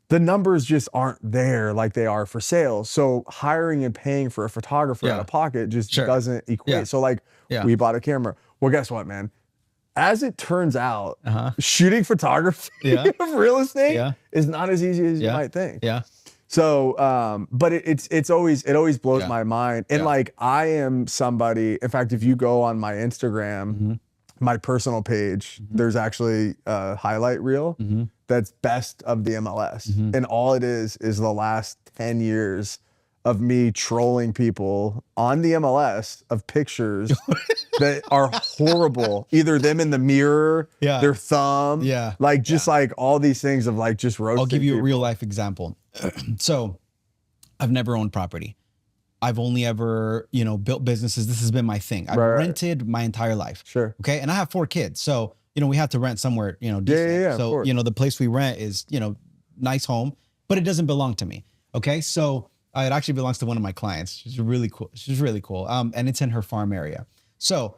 the numbers just aren't there like they are for sales. So hiring and paying for a photographer out of pocket just doesn't equate. So like we bought a camera. Well, guess what, man? As it turns out, shooting photography of real estate is not as easy as you might think. Yeah. So, but it always blows my mind. And like, I am somebody, in fact, if you go on my Instagram, my personal page, there's actually a highlight reel that's best of the MLS. And all it is the last 10 years of me trolling people on the MLS of pictures that are horrible. Either them in the mirror, their thumb, like just like all these things of like just roasting. I'll give you people. a real life example. So I've never owned property. I've only ever, built businesses. This has been my thing. I've rented my entire life. Sure. Okay. And I have 4 kids. So, we have to rent somewhere, decent. Yeah, so, the place we rent is, nice home, but it doesn't belong to me. Okay. So it actually belongs to one of my clients. She's really cool. And it's in her farm area. So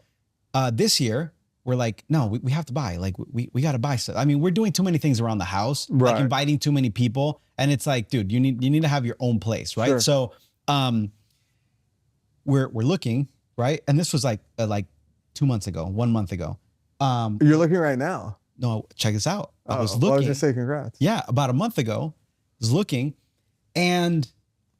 this year we're like, no, we have to buy. Like we got to buy stuff. I mean, we're doing too many things around the house, like inviting too many people. And it's like, dude, you need to have your own place, right? Sure. So we're looking, right? And this was like 2 months ago, 1 month ago. You're looking right now. No, check this out. I was looking. looking. I was gonna say congrats. Yeah, about a month ago, I was looking, and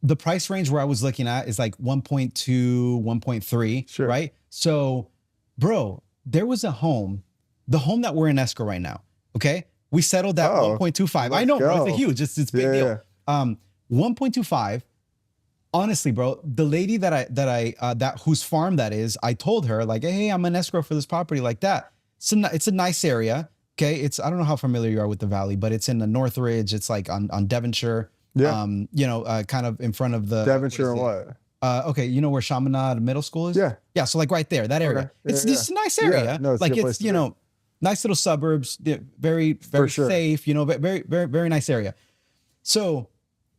the price range where I was looking at is like 1.2, 1.3, right? So, bro, there was a home, the home that we're in escrow right now. Okay, we settled at 1.25. I know, bro, it's huge. It's big deal. 1.25. Honestly, bro, the lady that whose farm that is, I told her like, hey, I'm an escrow for this property like that. It's a nice area. Okay, I don't know how familiar you are with the valley, but it's in the Northridge. It's like on Devonshire. Yeah. Kind of in front of the Devonshire and what? Okay, you know where Chaminade Middle School is? Yeah. Yeah, so like right there, that area. Okay. It's just a nice area. Yeah. No, it's like a good place to be. Nice little suburbs, very safe, very, very, very nice area. So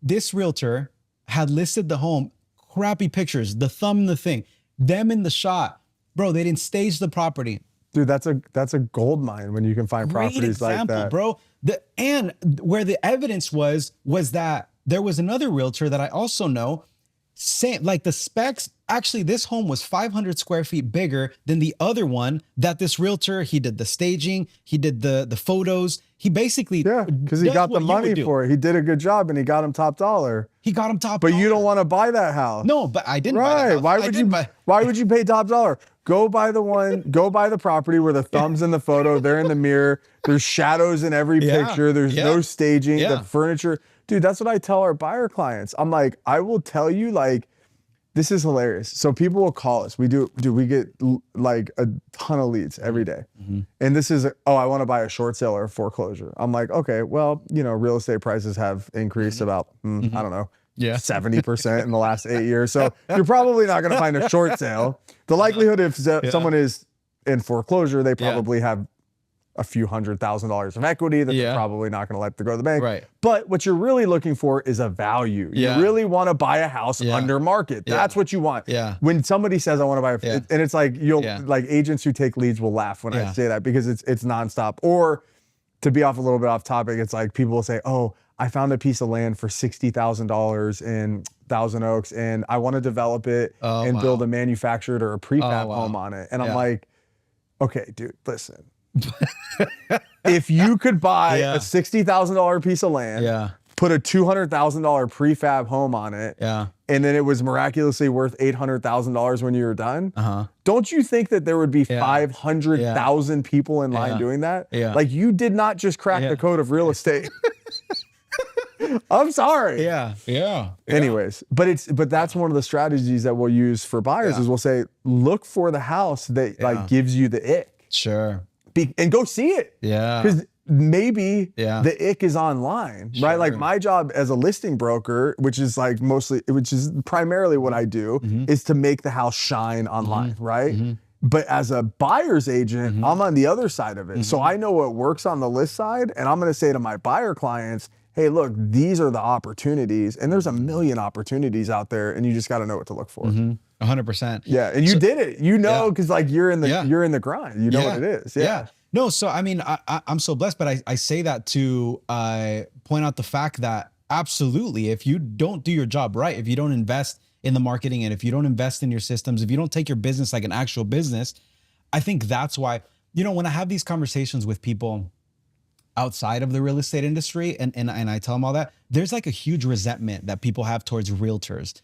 this realtor had listed the home, crappy pictures, the thumb, the thing, them in the shot. Bro, they didn't stage the property. Dude, that's a gold mine when you can find properties like that. Bro. And where the evidence was that there was another realtor that I also know, same, like the specs, actually this home was 500 square feet bigger than the other one that this realtor, he did the staging, he did the photos. He basically, because he got the money for it. He did a good job and he got him top dollar. He got him top dollar. But you don't want to buy that house. No, but I didn't buy that house. Why would you pay top dollar? Go buy the property where the thumb's in the photo, they're in the mirror, there's shadows in every picture, there's no staging, the furniture. Dude, that's what I tell our buyer clients. I'm like, I will tell you, like, this is hilarious. So people will call us. We get like a ton of leads every day. And this is, I want to buy a short sale or a foreclosure. I'm like, okay, well, real estate prices have increased about, I don't know, 70% in the last 8 years. So you're probably not going to find a short sale. The likelihood if someone is in foreclosure, they probably have a few $100,000 of equity that they're probably not going to let to go to the bank. Right. But what you're really looking for is a value. You really want to buy a house under market. That's what you want. Yeah. When somebody says I want to buy and it's like like agents who take leads will laugh when I say that because it's nonstop. Or to be a little bit off topic, it's like people will say, "Oh, I found a piece of land for $60,000 in Thousand Oaks and I want to develop it and build a manufactured or a prefab home on it." And I'm like, okay, dude, listen. If you could buy a $60,000 piece of land, put a $200,000 prefab home on it, and then it was miraculously worth $800,000 when you were done, don't you think that there would be 500,000 people in line doing that? Yeah. Like, you did not just crack the code of real estate. I'm sorry. Yeah. Anyways, but that's one of the strategies that we'll use for buyers is we'll say, look for the house that like gives you the ick. Sure. And go see it. Yeah. Because maybe the ick is online, right? Like, my job as a listing broker, which is primarily what I do, is to make the house shine online, right? But as a buyer's agent, I'm on the other side of it. So I know what works on the list side, and I'm going to say to my buyer clients, hey, look, these are the opportunities, and there's a million opportunities out there, and you just got to know what to look for. 100%. Yeah, and you did it, because like you're in the grind, you know what it is. Yeah. No, so I mean, I'm so blessed, but I say that to point out the fact that absolutely, if you don't do your job right, if you don't invest in the marketing, and if you don't invest in your systems, if you don't take your business like an actual business, I think that's why, when I have these conversations with people outside of the real estate industry, and I tell them all that, there's like a huge resentment that people have towards realtors,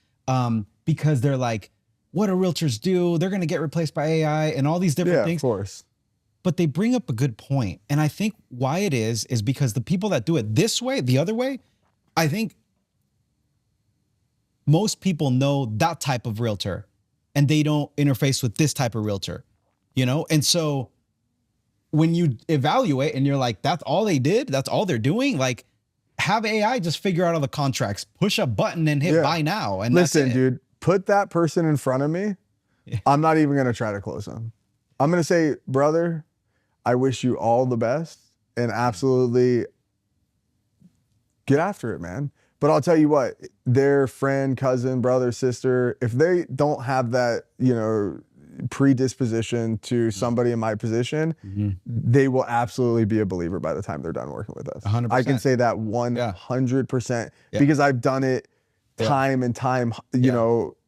because they're like, what do realtors do? They're going to get replaced by AI and all these different things. Of course. But they bring up a good point. And I think why it is because the people that do it this way, the other way, I think most people know that type of realtor and they don't interface with this type of realtor, And so when you evaluate and you're like, that's all they did, that's all they're doing, like, have AI just figure out all the contracts, push a button and hit buy now. And listen, dude, put that person in front of me. I'm not even going to try to close them. I'm going to say, brother, I wish you all the best and absolutely get after it, man. But I'll tell you what, their friend, cousin, brother, sister, if they don't have that, predisposition to somebody in my position, they will absolutely be a believer by the time they're done working with us. 100%. I can say that 100% because I've done it time and time,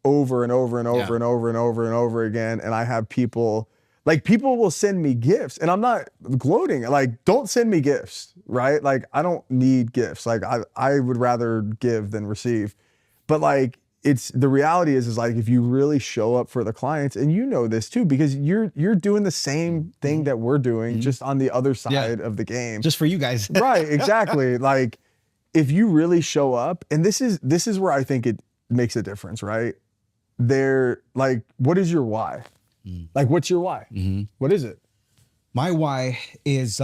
over and over and over and over and over and over again. And I have people will send me gifts, and I'm not gloating. Like, don't send me gifts, right? Like, I don't need gifts. Like, I would rather give than receive. But like, the reality is like, if you really show up for the clients, and this too, because you're doing the same thing that we're doing, just on the other side of the game. Just for you guys. Right, exactly. Like, if you really show up, and this is where I think it makes a difference, right? They're like, what is your why? Like, what's your why? What is it? My why is,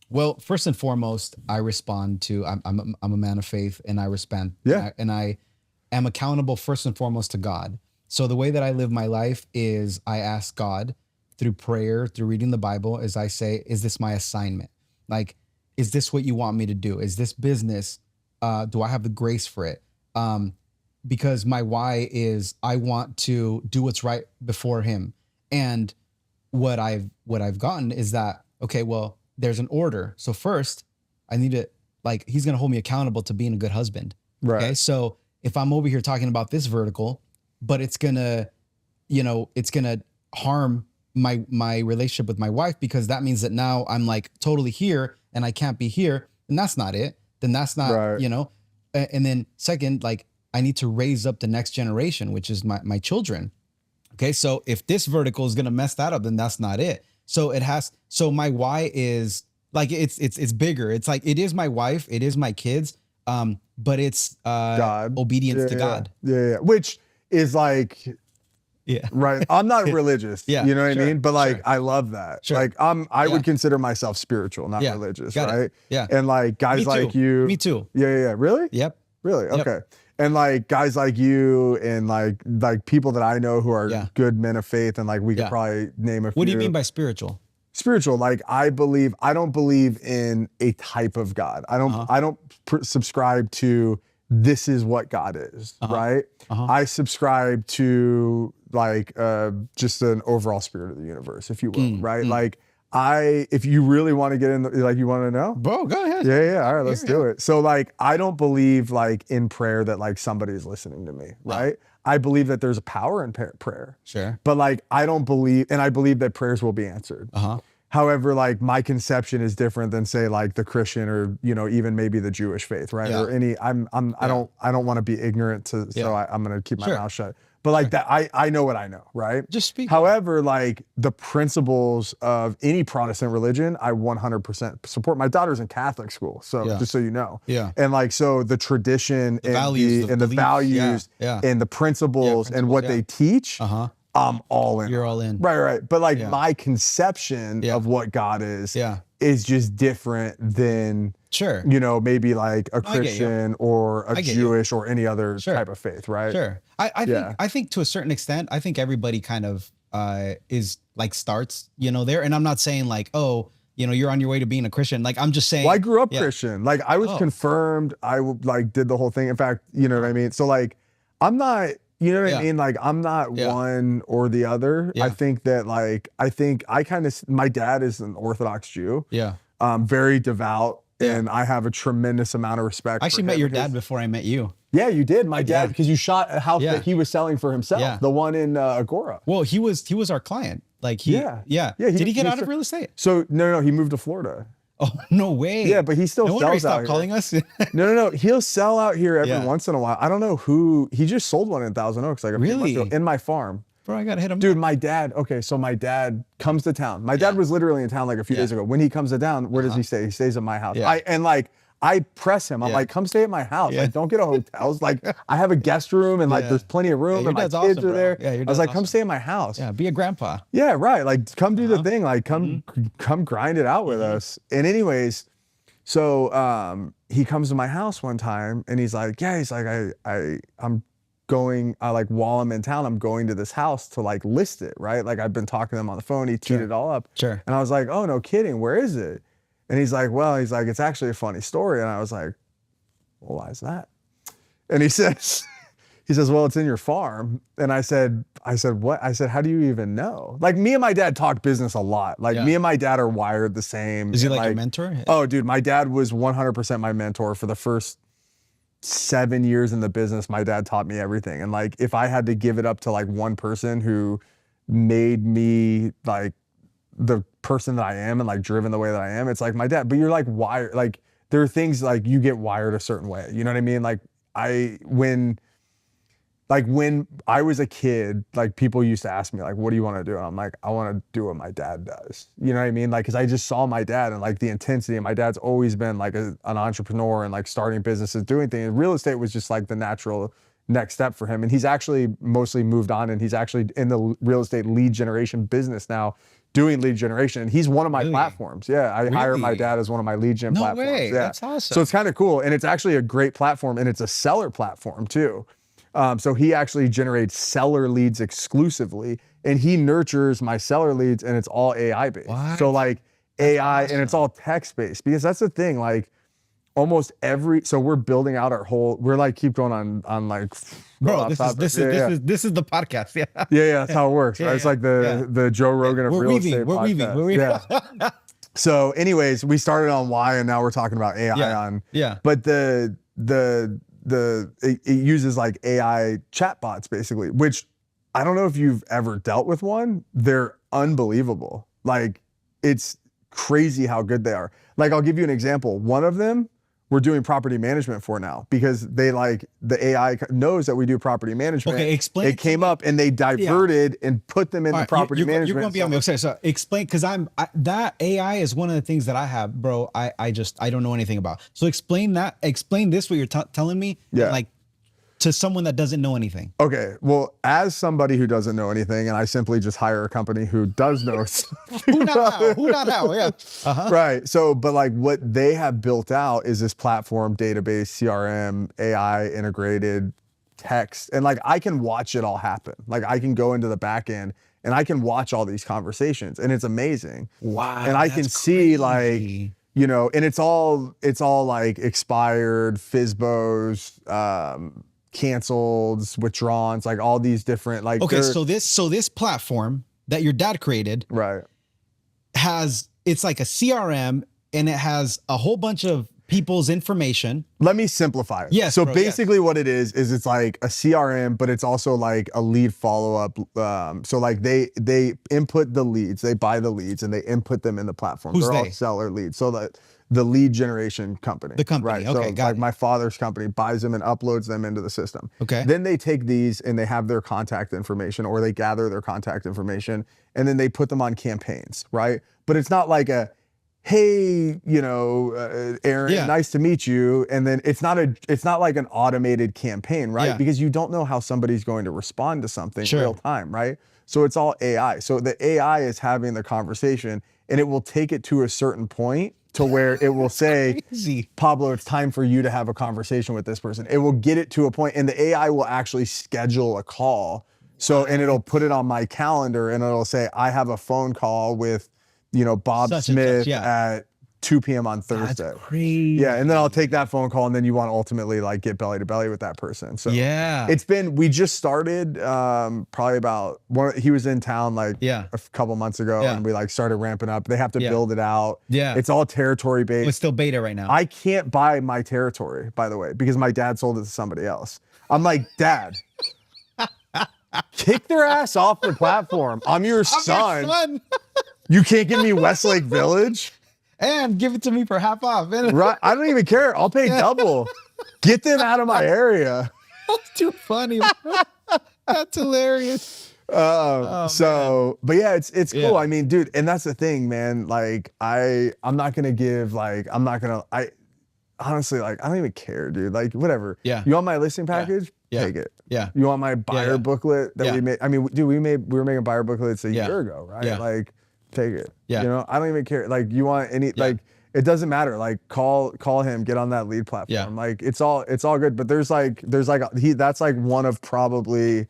well, first and foremost, I respond to, I'm a man of faith, and I respond. And I am accountable first and foremost to God. So the way that I live my life is I ask God through prayer, through reading the Bible, as I say, is this my assignment? Like, is this what you want me to do? Is this business, do I have the grace for it? Because my why is I want to do what's right before him. And what I've gotten is that, okay, well, there's an order. So first I need to, like, he's going to hold me accountable to being a good husband. Right. Okay. So if I'm over here talking about this vertical, but it's going to, it's going to harm my relationship with my wife, because that means that now I'm like totally here and I can't be here. And that's not it. Then that's not, and then second, like, I need to raise up the next generation, which is my children. Okay. So if this vertical is going to mess that up, then that's not it. So so my why is like, it's bigger. It's like, it is my wife, it is my kids. But it's, God, obedience to God. Yeah. Which is like, right. I'm not religious, you know what I mean? But like, I love that. Sure. Like, I would consider myself spiritual, not religious. Right. Yeah. And like guys like you. Me too. Yeah. Really? Yep. Really? Okay. Yep. And like guys like you and like people that I know who are good men of faith, and like we could probably name a few. What do you mean by spiritual? Spiritual, like I don't believe in a type of God. I don't subscribe to this is what God is, right? I subscribe to like just an overall spirit of the universe, if you will, right? Like if you really want to get in, like you want to know? Bro, go ahead. Yeah. All right, let's do it. So like, I don't believe like in prayer that like somebody's listening to me, right? I believe that there's a power in prayer. Sure. But like, I don't believe, and I believe that prayers will be answered. However, like my conception is different than say like the Christian or, you know, even maybe the Jewish faith, right? Yeah. Or any, I don't want to be ignorant so I'm going to keep my Sure. mouth shut. But like that, I know what I know, right? Just speak. However, like the principles of any Protestant religion, I 100% support. My daughter's in Catholic school, so just so you know. Yeah. And like, so the tradition and values, the values Yeah. and the principles and what they teach, I'm all in. You're all in. Right. But like my conception of what God is just different than, you know, maybe like a Christian or a Jewish or any other type of faith, right? Sure. I think to a certain extent, I think everybody kind of is like starts, you know, there. And I'm not saying like, oh, you know, you're on your way to being a Christian. Like I'm just saying. Well, I grew up Christian. Like I was confirmed. I like did the whole thing. In fact, you know what I mean? So like, I'm not, you know what I mean? Like I'm not one or the other. I think that like, my dad is an Orthodox Jew. Yeah. Very devout. And I have a tremendous amount of respect. I actually met your dad before I met you. Yeah, you did. My dad, because you shot a house that he was selling for himself, the one in Agora. Well, he was our client. Like he, Did he get out of real estate? So no, he moved to Florida. Oh, no way. Yeah, but he still no sells he stopped out calling us. No. He'll sell out here every once in a while. I don't know who. He just sold one in Thousand Oaks like a few months ago in my farm. Bro, I gotta hit him. Dude, my dad. Okay, so my dad comes to town. My dad was literally in town like a few days ago. When he comes to town, where does he stay? He stays at my house. I press him. I'm like, come stay at my house. Like, don't get a hotel. Like, I have a guest room and like there's plenty of room and my kids are there. I was like, come stay at my house. Yeah, be a grandpa. Yeah, right. Like, come do the thing. Like, come grind it out with us. And anyways, so he comes to my house one time and he's like, I'm going, while I'm in town, I'm going to this house to like list it, right? Like I've been talking to him on the phone. He teed it all up. Sure. And I was like, oh, no kidding. Where is it? And he's like, it's actually a funny story. And I was like, well, why is that? And he says, well, it's in your farm. And I said, what? I said, how do you even know? Like me and my dad talk business a lot. Like me and my dad are wired the same. Is he like a mentor? Oh, dude, my dad was 100% my mentor for the first 7 years in the business. My dad taught me everything. And like, if I had to give it up to like one person who made me like the person that I am and like driven the way that I am, it's like my dad. But you're like wired, like there are things like you get wired a certain way. You know what I mean? Like when I was a kid, like people used to ask me like, what do you want to do? And I'm like, I want to do what my dad does. You know what I mean? Like, cause I just saw my dad and like the intensity, and my dad's always been like an entrepreneur and like starting businesses, doing things. Real estate was just like the natural next step for him. And he's actually mostly moved on and he's actually in the real estate lead generation business now, doing lead generation. And he's one of my platforms. Yeah. I hire my dad as one of my lead gen platforms. No way. Yeah. That's awesome. So it's kind of cool. And it's actually a great platform and it's a seller platform too. So he actually generates seller leads exclusively and he nurtures my seller leads and it's all AI based. What? So like AI and it's all text based because that's the thing. Like almost so we're building out our whole, we're like, keep going on like, bro, this is the podcast. Yeah. Yeah. That's how it works. Right? It's like the Joe Rogan of real estate podcast. We're weaving. Yeah. So anyways, we started on why and now we're talking about AI on, but it uses like AI chatbots basically, which I don't know if you've ever dealt with one. They're unbelievable. Like it's crazy how good they are. Like I'll give you an example. One of them we're doing property management for now because they like the AI knows that we do property management. Okay, explain. It came up and they diverted and put them in the property management. You're going to be on me. Okay, so explain because that AI is one of the things that I have, bro. I don't know anything about. So explain that. Explain this what you're telling me. Yeah. Like to someone that doesn't know anything. Okay, well, as somebody who doesn't know anything, and I simply just hire a company who does know. Who not how? Yeah. Right. So, but like what they have built out is this platform, database, CRM, AI integrated text, and like I can watch it all happen. Like I can go into the back end and I can watch all these conversations, and it's amazing. Wow. And I can see like, you know, and it's all like expired, FSBOs, canceled, withdrawns, like all these different like. Okay, so this platform that your dad created, right, it's like a CRM and it has a whole bunch of people's information. Let me simplify it. Yes, So bro, basically what it is it's like a CRM, but it's also like a lead follow-up. So like they input the leads, they buy the leads and they input them in the platform. Who's They're all they? seller leads. So that the lead generation company. The company, right? okay, So got like it. my father's company buys them and uploads them into the system. Okay. Then they take these and they have their contact information, or they gather their contact information and then they put them on campaigns, right? But it's not like a, hey, Aaron, Yeah. nice to meet you. And then it's not like an automated campaign, right? Yeah. Because you don't know how somebody's going to respond to something Sure. real time, right? So it's all AI. So the AI is having the conversation and it will take it to a certain point to where it will say, Crazy. Pablo, it's time for you to have a conversation with this person. It will get it to a point and the AI will actually schedule a call. So, and it'll put it on my calendar and it'll say, I have a phone call with, Bob Such and such, Smith yeah. at 2 p.m. on Thursday. That's crazy. Yeah, and then I'll take that phone call and then you want to ultimately like get belly to belly with that person. So Yeah. we just started probably about he was in town like Yeah. a couple months ago Yeah. and we like started ramping up. They have to build it out. Yeah. It's all territory based. It's still beta right now. I can't buy my territory, by the way, because my dad sold it to somebody else. I'm like, Dad, kick their ass off the platform. I'm your son. You can't give me Westlake Village? And give it to me for half off. Right? I don't even care. I'll pay double. Get them out of my area. That's too funny. That's hilarious. But yeah, it's cool. Yeah. I mean, dude, and that's the thing, man. Like, I'm not gonna honestly, like, I don't even care, dude. Like, whatever. Yeah. You want my listing package? Yeah. Take it. Yeah. You want my buyer booklet that Yeah. we made? I mean, dude, we were making buyer booklets a year ago, right? Yeah. Like, take it. Yeah. I don't even care. Like, you want any, like, it doesn't matter. Like, call him, get on that lead platform. Yeah. Like, it's all good. But that's like one of probably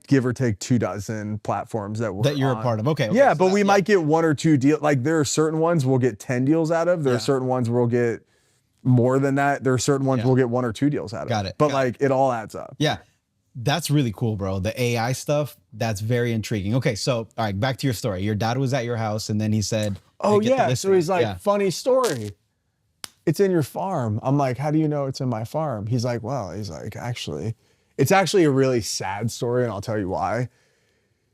give or take 24 platforms that you're on. a part of. Okay. Yeah, so but we might get 1 or 2 deals. Like, there are certain ones we'll get 10 deals out of. There are certain ones we'll get more than that. There are certain ones we'll get 1 or 2 deals out of. Got it. But like, it all adds up. Yeah. That's really cool, bro. The AI stuff, that's very intriguing. Okay, so all right, back to your story. Your dad was at your house and then he said, Oh "Hey, get the yeah. So listing." he's like, Yeah. funny story. It's in your farm. I'm like, how do you know it's in my farm? He's like, well, it's actually a really sad story, and I'll tell you why.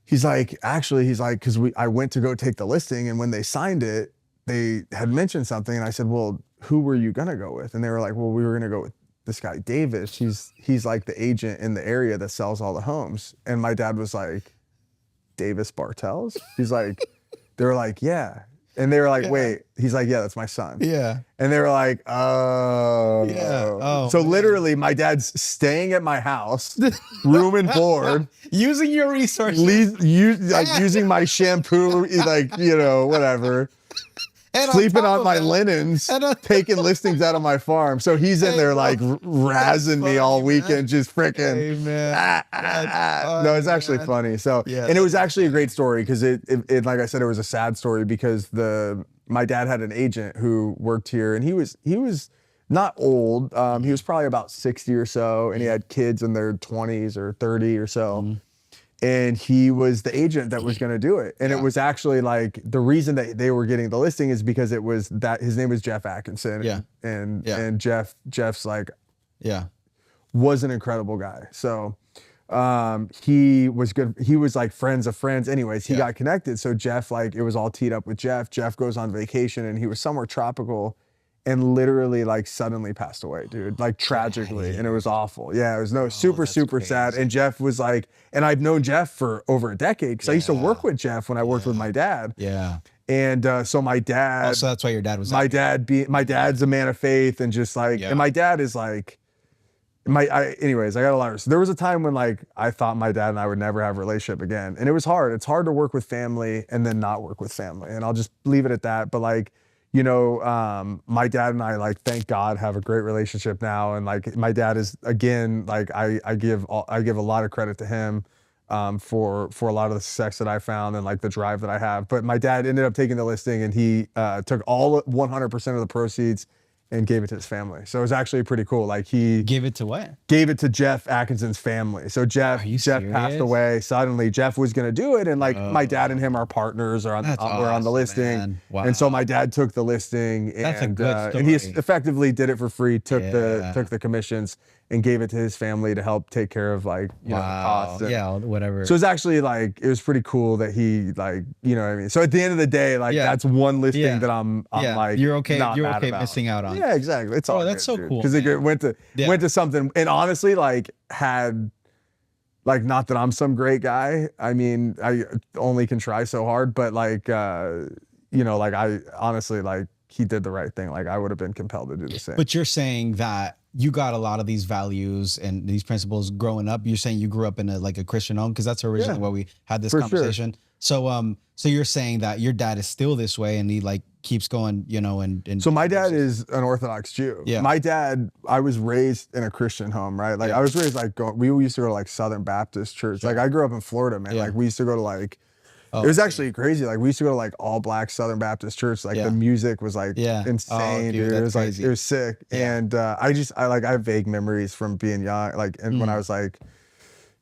He's like, because I went to go take the listing, and when they signed it, they had mentioned something, and I said, well, who were you gonna go with? And they were like, well, we were gonna go with this guy, Davis. He's like the agent in the area that sells all the homes. And my dad was like, Davis Bartels? He's like, they were like, yeah. And they were like, wait. He's like, yeah, that's my son. Yeah. And they were like, oh. Yeah. Oh, so literally, my dad's staying at my house, room and board, Using your resources. using my shampoo, like, whatever. And Sleeping top on of my that- linens, and on- taking listings out of my farm. So he's in there like razzing me all weekend, just freaking. Hey, man. No, it's actually funny. So, Yeah, and it was actually a great story because it, like I said, it was a sad story because my dad had an agent who worked here, and he was not old. He was probably about 60 or so, and he had kids in their 20s or 30 or so. Mm-hmm. And he was the agent that was going to do it. And it was actually like the reason that they were getting the listing is because it was that his name was Jeff Atkinson. Yeah. And Jeff's like, Yeah. was an incredible guy. So he was good. He was like friends of friends. Anyways, he got connected. So Jeff, like, it was all teed up with Jeff. Jeff goes on vacation and he was somewhere tropical and literally like suddenly passed away, dude, like tragically. And it was awful. Yeah, it was super sad. And Jeff was like, and I've known Jeff for over a decade because I used to work with Jeff when I worked with my dad. Yeah. And so my dad, So that's why your dad was my dad's a man of faith and just like, and my dad is like, anyways, I got a lot of, there was a time when like, I thought my dad and I would never have a relationship again. And it was hard. It's hard to work with family and then not work with family. And I'll just leave it at that. But like, my dad and I, like, thank God, have a great relationship now. And like, my dad is, again, like, I give a lot of credit to him for a lot of the success that I found and like the drive that I have. But my dad ended up taking the listing and he took all 100% of the proceeds and gave it to his family. So it was actually pretty cool. Like he Give it to what? gave it to Jeff Atkinson's family. So Jeff passed serious? away suddenly. Jeff was gonna do it, and like my dad and him are partners, are on That's we're on the awesome, listing. man. Wow. And so my dad took the listing, and That's a good and he story. effectively did it for free. Took Yeah. the commissions and gave it to his family to help take care of like you know the costs. And Yeah, whatever. so it's actually like it was pretty cool that he like you know what I mean. So at the end of the day, like that's one listing Yeah. that I'm like you're okay. not You're mad okay about. missing out on. Yeah, exactly. It's all that's so cool, because it man. went to something, and honestly, like had like not that I'm some great guy. I mean, I only can try so hard, but like you know, like I honestly like he did the right thing. Like I would have been compelled to do the same. But you're saying that you got a lot of these values and these principles growing up. You're saying you grew up in a Christian home, because that's originally where we had this conversation. So so you're saying that your dad is still this way and he like keeps going, you know, and so my dad is an Orthodox Jew. Yeah. My dad, I was raised in a Christian home, right? Like I was raised like we used to go to like Southern Baptist church. Like I grew up in Florida, man. Like we used to go to like it was actually crazy. Like we used to go to like all black Southern Baptist church. Like the music was like insane, dude. It was crazy. like it was sick. And I have vague memories from being young, like and when I was like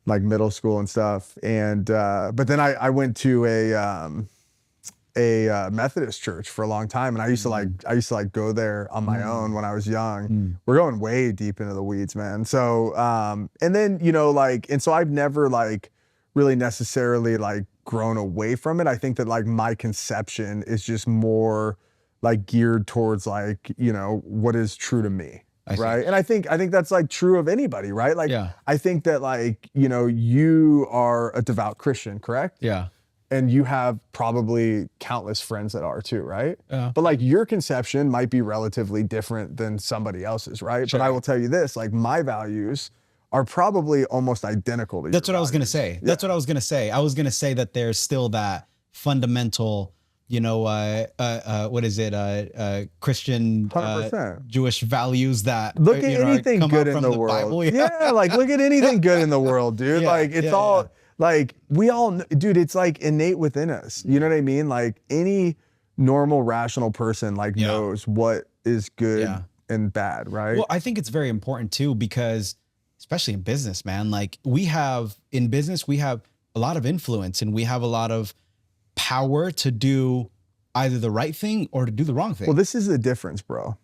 middle school and stuff. And but then I went to a Methodist church for a long time, and I used to like go there on my own when I was young. We're going way deep into the weeds, man. So and then you know like and so I've never like really necessarily like grown away from it. I think that like my conception is just more like geared towards like you know what is true to me. Right. And I think that's like true of anybody, right? Like I think that like, you know, you are a devout Christian, correct? Yeah. And you have probably countless friends that are too, right? Yeah. But like your conception might be relatively different than somebody else's, right? Sure. But I will tell you this, like my values are probably almost identical to That's your what I was going to values. say. That's what I was going to say. I was going to say that there's still that fundamental, you know, what is it? Christian, 100%. Jewish values that look at you know, anything come good out in from the world. Bible. Yeah, like look at anything good in the world, dude. Like it's all like we all, dude. It's like innate within us. You know what I mean? Like any normal, rational person like knows what is good and bad, right? Well, I think it's very important too, because especially in business, man, like in business, we have a lot of influence and we have a lot of power to do either the right thing or to do the wrong thing. Well, this is the difference, bro.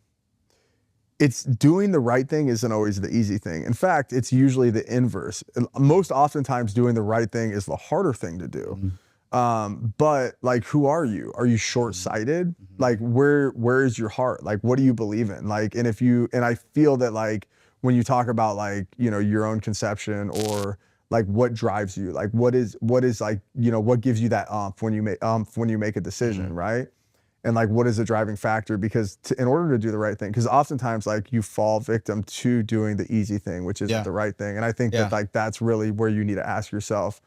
It's doing the right thing isn't always the easy thing. In fact, it's usually the inverse. Most oftentimes doing the right thing is the harder thing to do. But like, who are you? Are you short-sighted? Like where is your heart? Like, what do you believe in? Like, and I feel that like, when you talk about like, you know, your own conception or like what drives you, like what is like, you know, what gives you that when you make a decision, right? And like, what is the driving factor? Because in order to do the right thing, because oftentimes like you fall victim to doing the easy thing, which isn't the right thing. And I think that like, that's really where you need to ask yourself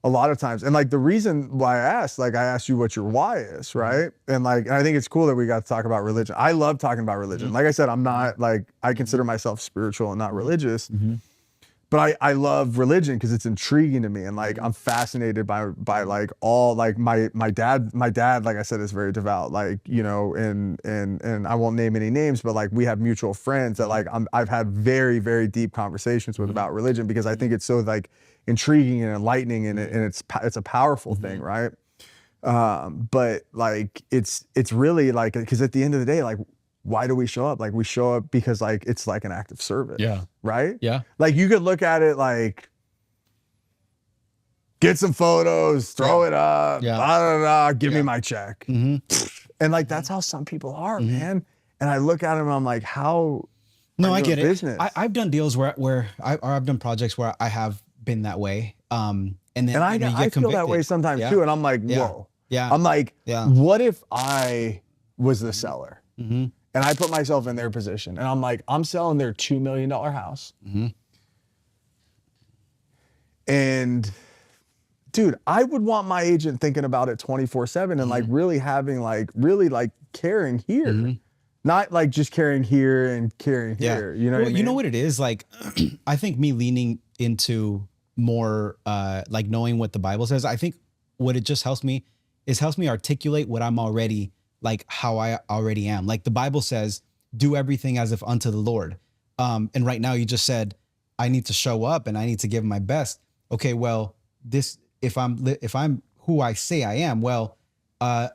a lot of times. And like the reason why I asked you what your why is, right? And I think it's cool that we got to talk about religion. I love talking about religion. Like I said, I'm not like, I consider myself spiritual and not religious. But I love religion because it's intriguing to me, and like I'm fascinated by like all like my dad, like I said, is very devout, like, you know, and I won't name any names, but like we have mutual friends that like I've had very, very deep conversations with about religion, because I think it's so like intriguing and enlightening, and it's a powerful thing, right? But like it's really like, because at the end of the day, like, why do we show up? Like we show up because like it's like an act of service. Yeah. Right? Yeah. Like you could look at it like, get some photos, throw it up, blah, blah, blah, give me my check. And like that's how some people are, man. And I look at them and I'm like, how? No, I get business? it. I've done deals where I've done projects where I have been that way. And then I you know, you feel get that convicted. way sometimes too. And I'm like, whoa. Yeah. I'm like, what if I was the seller? And I put myself in their position, and I'm like, I'm selling their $2 million house. And dude, I would want my agent thinking about it 24/7 and like really having like, really like caring here, not like just caring here and caring here. You know what I mean? You know what it is? Like, I think me leaning into more like knowing what the Bible says, I think what it just helps me is helps me articulate what I'm already, like how I already am. Like the Bible says, do everything as if unto the Lord. And right now you just said, I need to show up and I need to give my best. Okay, well, if I'm who I say I am, well,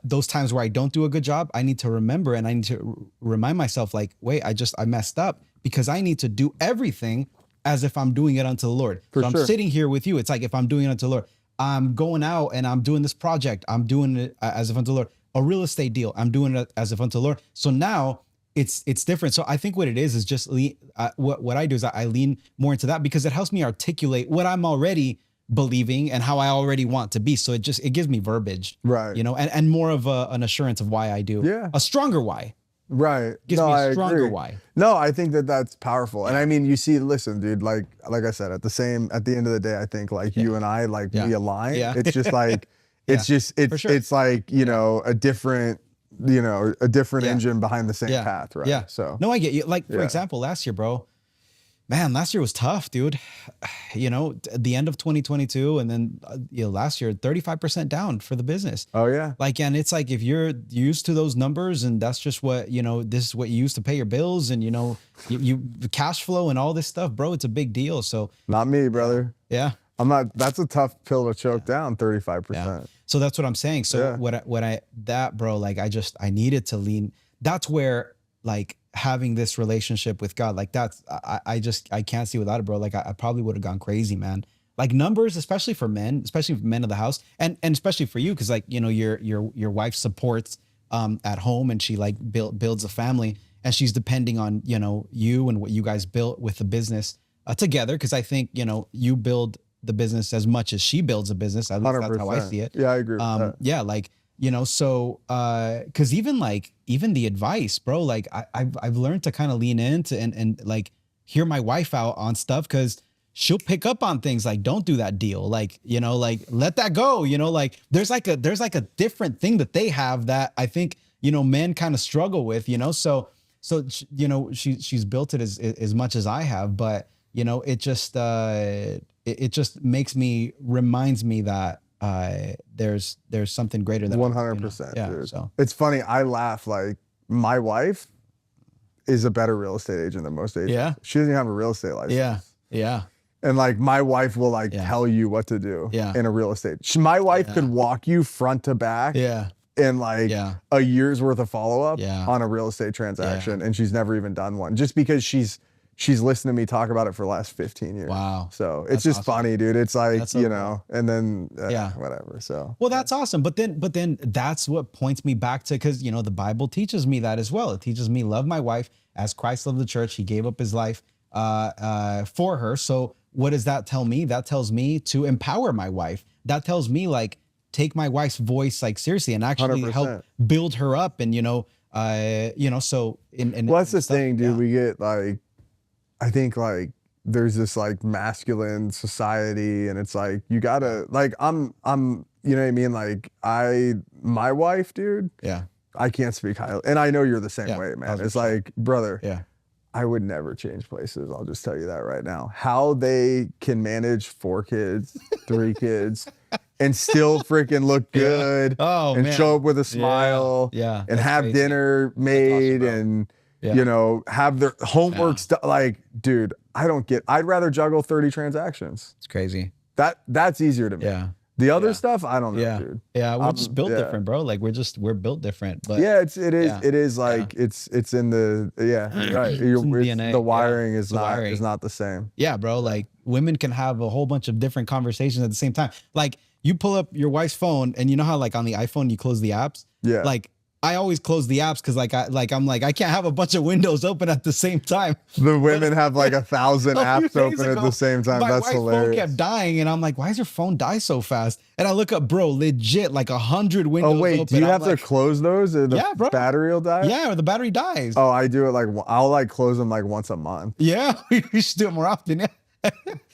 those times where I don't do a good job, I need to remember and I need to remind myself, like, wait, I messed up, because I need to do everything as if I'm doing it unto the Lord. So I'm sitting here with you. It's like, if I'm doing it unto the Lord, I'm going out and I'm doing this project, I'm doing it as if unto the Lord. A real estate deal, I'm doing it as if unto the Lord. So now it's different. So I think what it is just what I do is I lean more into that, because it helps me articulate what I'm already believing and how I already want to be. So it gives me verbiage, right? You know, and more of an assurance of why I do, a stronger why. Right. Gives me a stronger why. No, I think that's powerful. And I mean, you see, listen, dude, like I said, at the end of the day, I think like you and I, like we align. Yeah. It's just like, it's like, you know, a different engine behind the same path. Right. Yeah. So no, I get you. Like, for example, last year, bro, man, last year was tough, dude. You know, at the end of 2022, and then last year, 35% down for the business. Oh yeah. Like, and it's like, if you're used to those numbers and that's just what, this is what you use to pay your bills, and you cash flow and all this stuff, bro, it's a big deal. So not me, brother. Yeah. That's a tough pill to choke down, 35%. Yeah. So that's what I'm saying. So bro, like, I needed to lean. That's where, like, having this relationship with God, like, that's, I can't see without it, bro. Like, I probably would have gone crazy, man. Like, numbers, especially for men of the house, and especially for you, because, like, your wife supports at home, and she like builds a family, and she's depending on you and what you guys built with the business together. Because I think you build the business as much as she builds a business. At least 100%. That's how I see it. Yeah, I agree with that. Yeah, like, so because even the advice, bro, like I've learned to kind of lean into and like hear my wife out on stuff, because she'll pick up on things like, don't do that deal, like, like, let that go, like there's like a different thing that they have that I think men kind of struggle with, so she's built it as much as I have, but it just reminds me that there's something greater than 100%. Yeah. Dude. So it's funny. I laugh, like, my wife is a better real estate agent than most agents. Yeah. She doesn't even have a real estate license. Yeah. Yeah. And like, my wife will tell you what to do in a real estate. My wife could walk you front to back. Yeah. In like a year's worth of follow-up on a real estate transaction. And she's never even done one, just because she's listened to me talk about it for the last 15 years. Wow. So it's just awesome. Funny, dude. It's like, and then whatever. So. Well, that's awesome. But then that's what points me back to, because, the Bible teaches me that as well. It teaches me, love my wife as Christ loved the church. He gave up his life for her. So what does that tell me? That tells me to empower my wife. That tells me, like, take my wife's voice, like, seriously, and actually 100%. Help build her up. And, so well, that's the thing, dude. We get like, I think like there's this like masculine society, and it's like, you gotta, like, I'm, you know what I mean? Like, my wife, dude. Yeah. I can't speak highly, and I know you're the same way, man. It's like, brother. Yeah. I would never change places. I'll just tell you that right now. How they can manage 4 kids, 3 kids, and still freaking look good, and show up with a smile, and have dinner made, awesome, and have their homework stuff. Like, dude, I'd rather juggle 30 transactions. It's crazy. That's easier to me. Yeah. The other stuff, I don't know, dude. Yeah, we're just built different, bro. Like, we're built different. But it is like it's in the right. DNA. The wiring is not the same. Yeah, bro. Like, women can have a whole bunch of different conversations at the same time. Like, you pull up your wife's phone, and you know how, like, on the iPhone you close the apps? Yeah. Like, I always close the apps because I'm like I can't have a bunch of windows open at the same time. The women have like 1,000 apps open at the same time. That's hilarious. My phone kept dying, and I'm like, why does your phone die so fast? And I look up, bro, legit like 100 windows. Oh wait, open. do you have to close those, or the battery will die? Yeah, or the battery dies. Oh, I do it like, I'll like close them like once a month. Yeah, you should do it more often.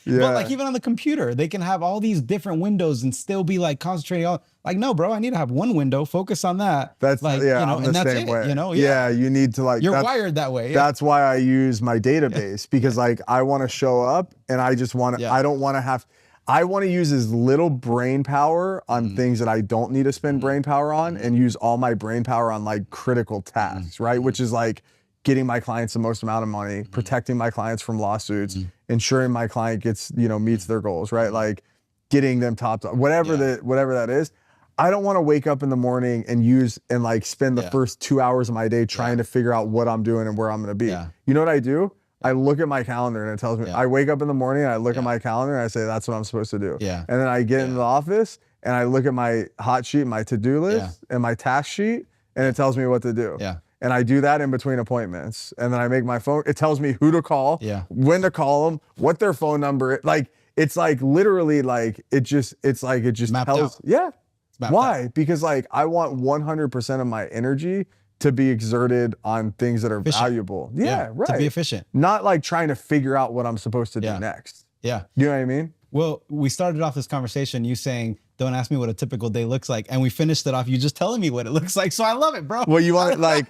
Yeah. But like, even on the computer, they can have all these different windows and still be like concentrating on, like, no, bro, I need to have one window, focus on that. That's like, I'm the same way. You need to like, you're wired that way. That's why I use my database, because like, I want to show up, and I just want to, I don't want to have, I want to use as little brain power on things that I don't need to spend brain power on, and use all my brain power on like critical tasks, right? Which is like getting my clients the most amount of money, protecting my clients from lawsuits, ensuring my client gets, meets their goals, right? Like getting them whatever that is. I don't want to wake up in the morning and like spend the first 2 hours of my day trying to figure out what I'm doing and where I'm going to be. Yeah. You know what I do? I look at my calendar and it tells me, I wake up in the morning and I look at my calendar and I say, that's what I'm supposed to do. Yeah. And then I get into the office and I look at my hot sheet, my to-do list and my task sheet, and it tells me what to do. Yeah. And I do that in between appointments. And then I make my phone, it tells me who to call, when to call them, what their phone number is. Like, it's like literally like, it just Mapped tells, out. Why? Because like, I want 100% of my energy to be exerted on things that are valuable. Yeah, right. To be efficient. Not like trying to figure out what I'm supposed to do next. Yeah. You know what I mean? Well, we started off this conversation, you saying, don't ask me what a typical day looks like. And we finished it off, you just telling me what it looks like. So I love it, bro. Well, you want it like,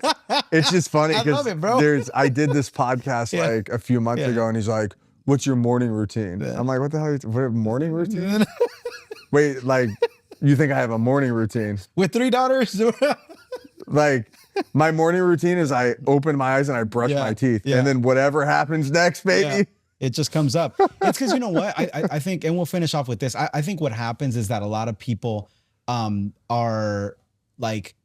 it's just funny I love it, bro. because I did this podcast like a few months ago and he's like, what's your morning routine? I'm like, what the hell? What morning routine? Wait, like, you think I have a morning routine? With 3 daughters? Like, my morning routine is I open my eyes and I brush my teeth. And then whatever happens next, baby. It just comes up. It's because, you know what? I think, and we'll finish off with this. I think what happens is that a lot of people are like,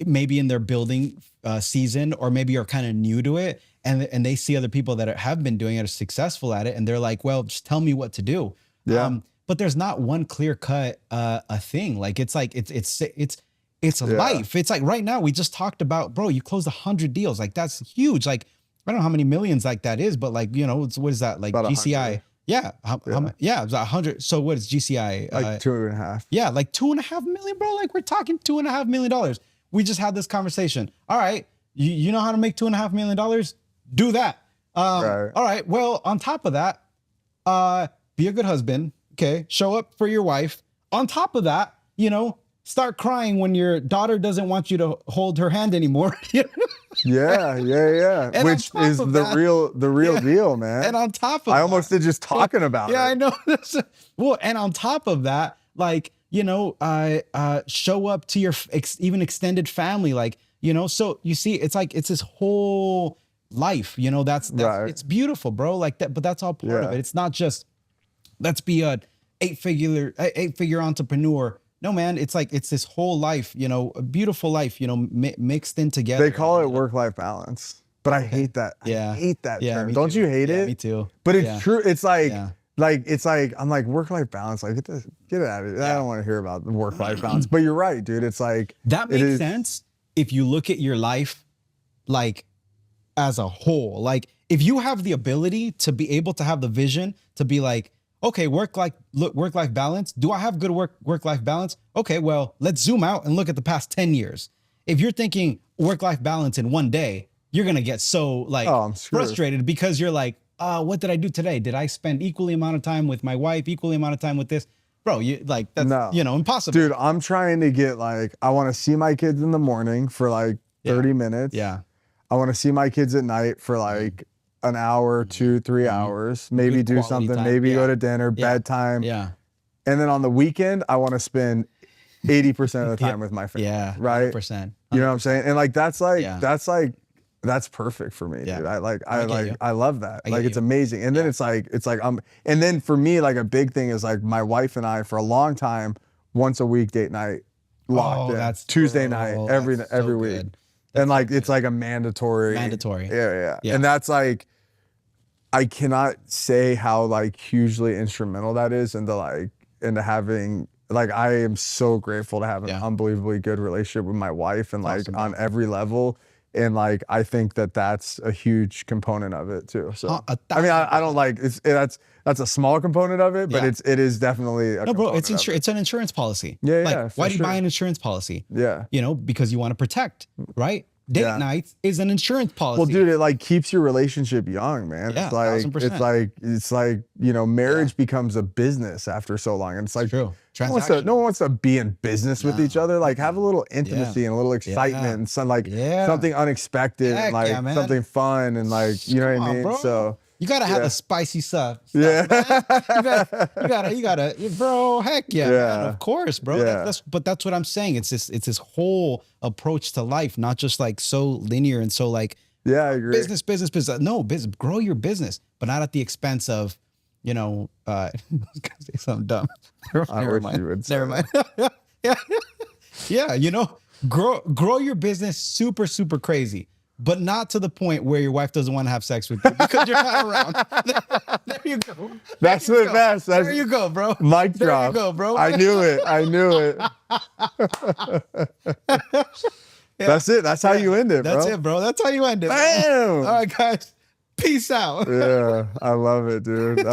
maybe in their building season, or maybe are kind of new to it. And they see other people that have been doing it, are successful at it. And they're like, well, just tell me what to do. Yeah. But there's not one clear cut a thing. Like, it's like, it's a life. It's like right now we just talked about, bro, you closed 100 deals. Like, that's huge. Like, I don't know how many millions like that is, but like, what is that? Like about GCI? 100. Yeah. It was 100. So what is GCI? Like 2.5. Yeah. Like 2.5 million, bro. Like, we're talking $2.5 million. We just had this conversation. All right. You know how to make $2.5 million? Do that. Right. All right. Well, on top of that, be a good husband. Okay. Show up for your wife. On top of that, start crying when your daughter doesn't want you to hold her hand anymore. Yeah. Which is the real deal, man. And on top of I almost did just talking about it. Yeah, I know. Well, and on top of that, like, show up to your even extended family, like, so you see, it's like, it's this whole life, that's right. It's beautiful, bro. Like that, but that's all part of it. It's not just, let's be a eight-figure entrepreneur. No, man, it's like, it's this whole life, a beautiful life, mixed in together. They call it work-life balance, but I hate that. I hate that term. Don't you hate it? Me too. But it's true. It's like, I'm like, work-life balance. Like, get it out of here. I don't want to hear about the work-life balance. But you're right, dude. It's like, that makes sense if you look at your life, like, as a whole. Like, if you have the ability to be able to have the vision to be like, okay, work-life balance. Do I have good work-life balance? Okay, well, let's zoom out and look at the past 10 years. If you're thinking work-life balance in one day, you're going to get so frustrated because you're like, what did I do today? Did I spend equally amount of time with my wife, equally amount of time with this? Bro, that's impossible. Dude, I'm trying to get I want to see my kids in the morning for 30 minutes. Yeah. I want to see my kids at night for an hour, 2-3 hours, maybe Good do something, time. maybe go to dinner, bedtime. Yeah. And then on the weekend, I want to spend 80% of the time with my family. Yeah. Right. 100%. You know what I'm saying? And that's perfect for me, dude. I love that. It's amazing. And then and then for me, a big thing is my wife and I for a long time, once a week date night locked in. That's Tuesday night, every week. Good. And it's a mandatory. Yeah. And that's I cannot say how hugely instrumental that is into having I am so grateful to have an unbelievably good relationship with my wife and awesome, on every level. And I think that's a huge component of it too. So I mean, I don't that's a small component of it, but it is definitely a bro. It's an insurance policy. Yeah. Why do you buy an insurance policy? Yeah. Because you want to protect, right? Date nights is an insurance policy. Well, dude, it keeps your relationship young, man. Yeah, it's marriage becomes a business after so long. And it's true. No one wants to be in business with each other. Have a little intimacy and a little excitement and something unexpected and something fun and you know what I mean? Bro. So you gotta have the spicy stuff. Yeah. You gotta, bro. Heck yeah, man, of course, bro. Yeah. That's what I'm saying. It's this whole approach to life, not just so linear and so Yeah, I agree. Business. No, business. Grow your business, but not at the expense of, I was gonna say something dumb. I Never wish mind. you would say Never mind. Yeah, yeah. Grow your business super, super crazy, but not to the point where your wife doesn't want to have sex with you because you're not around. There you go. That's the best. That's, There you go, bro. Mic There drop. you go, bro. I knew it. Yeah. That's it. That's how you end it, bro. That's it, bro. That's how you end it. Bam! All right, guys. Peace out. Yeah, I love it, dude.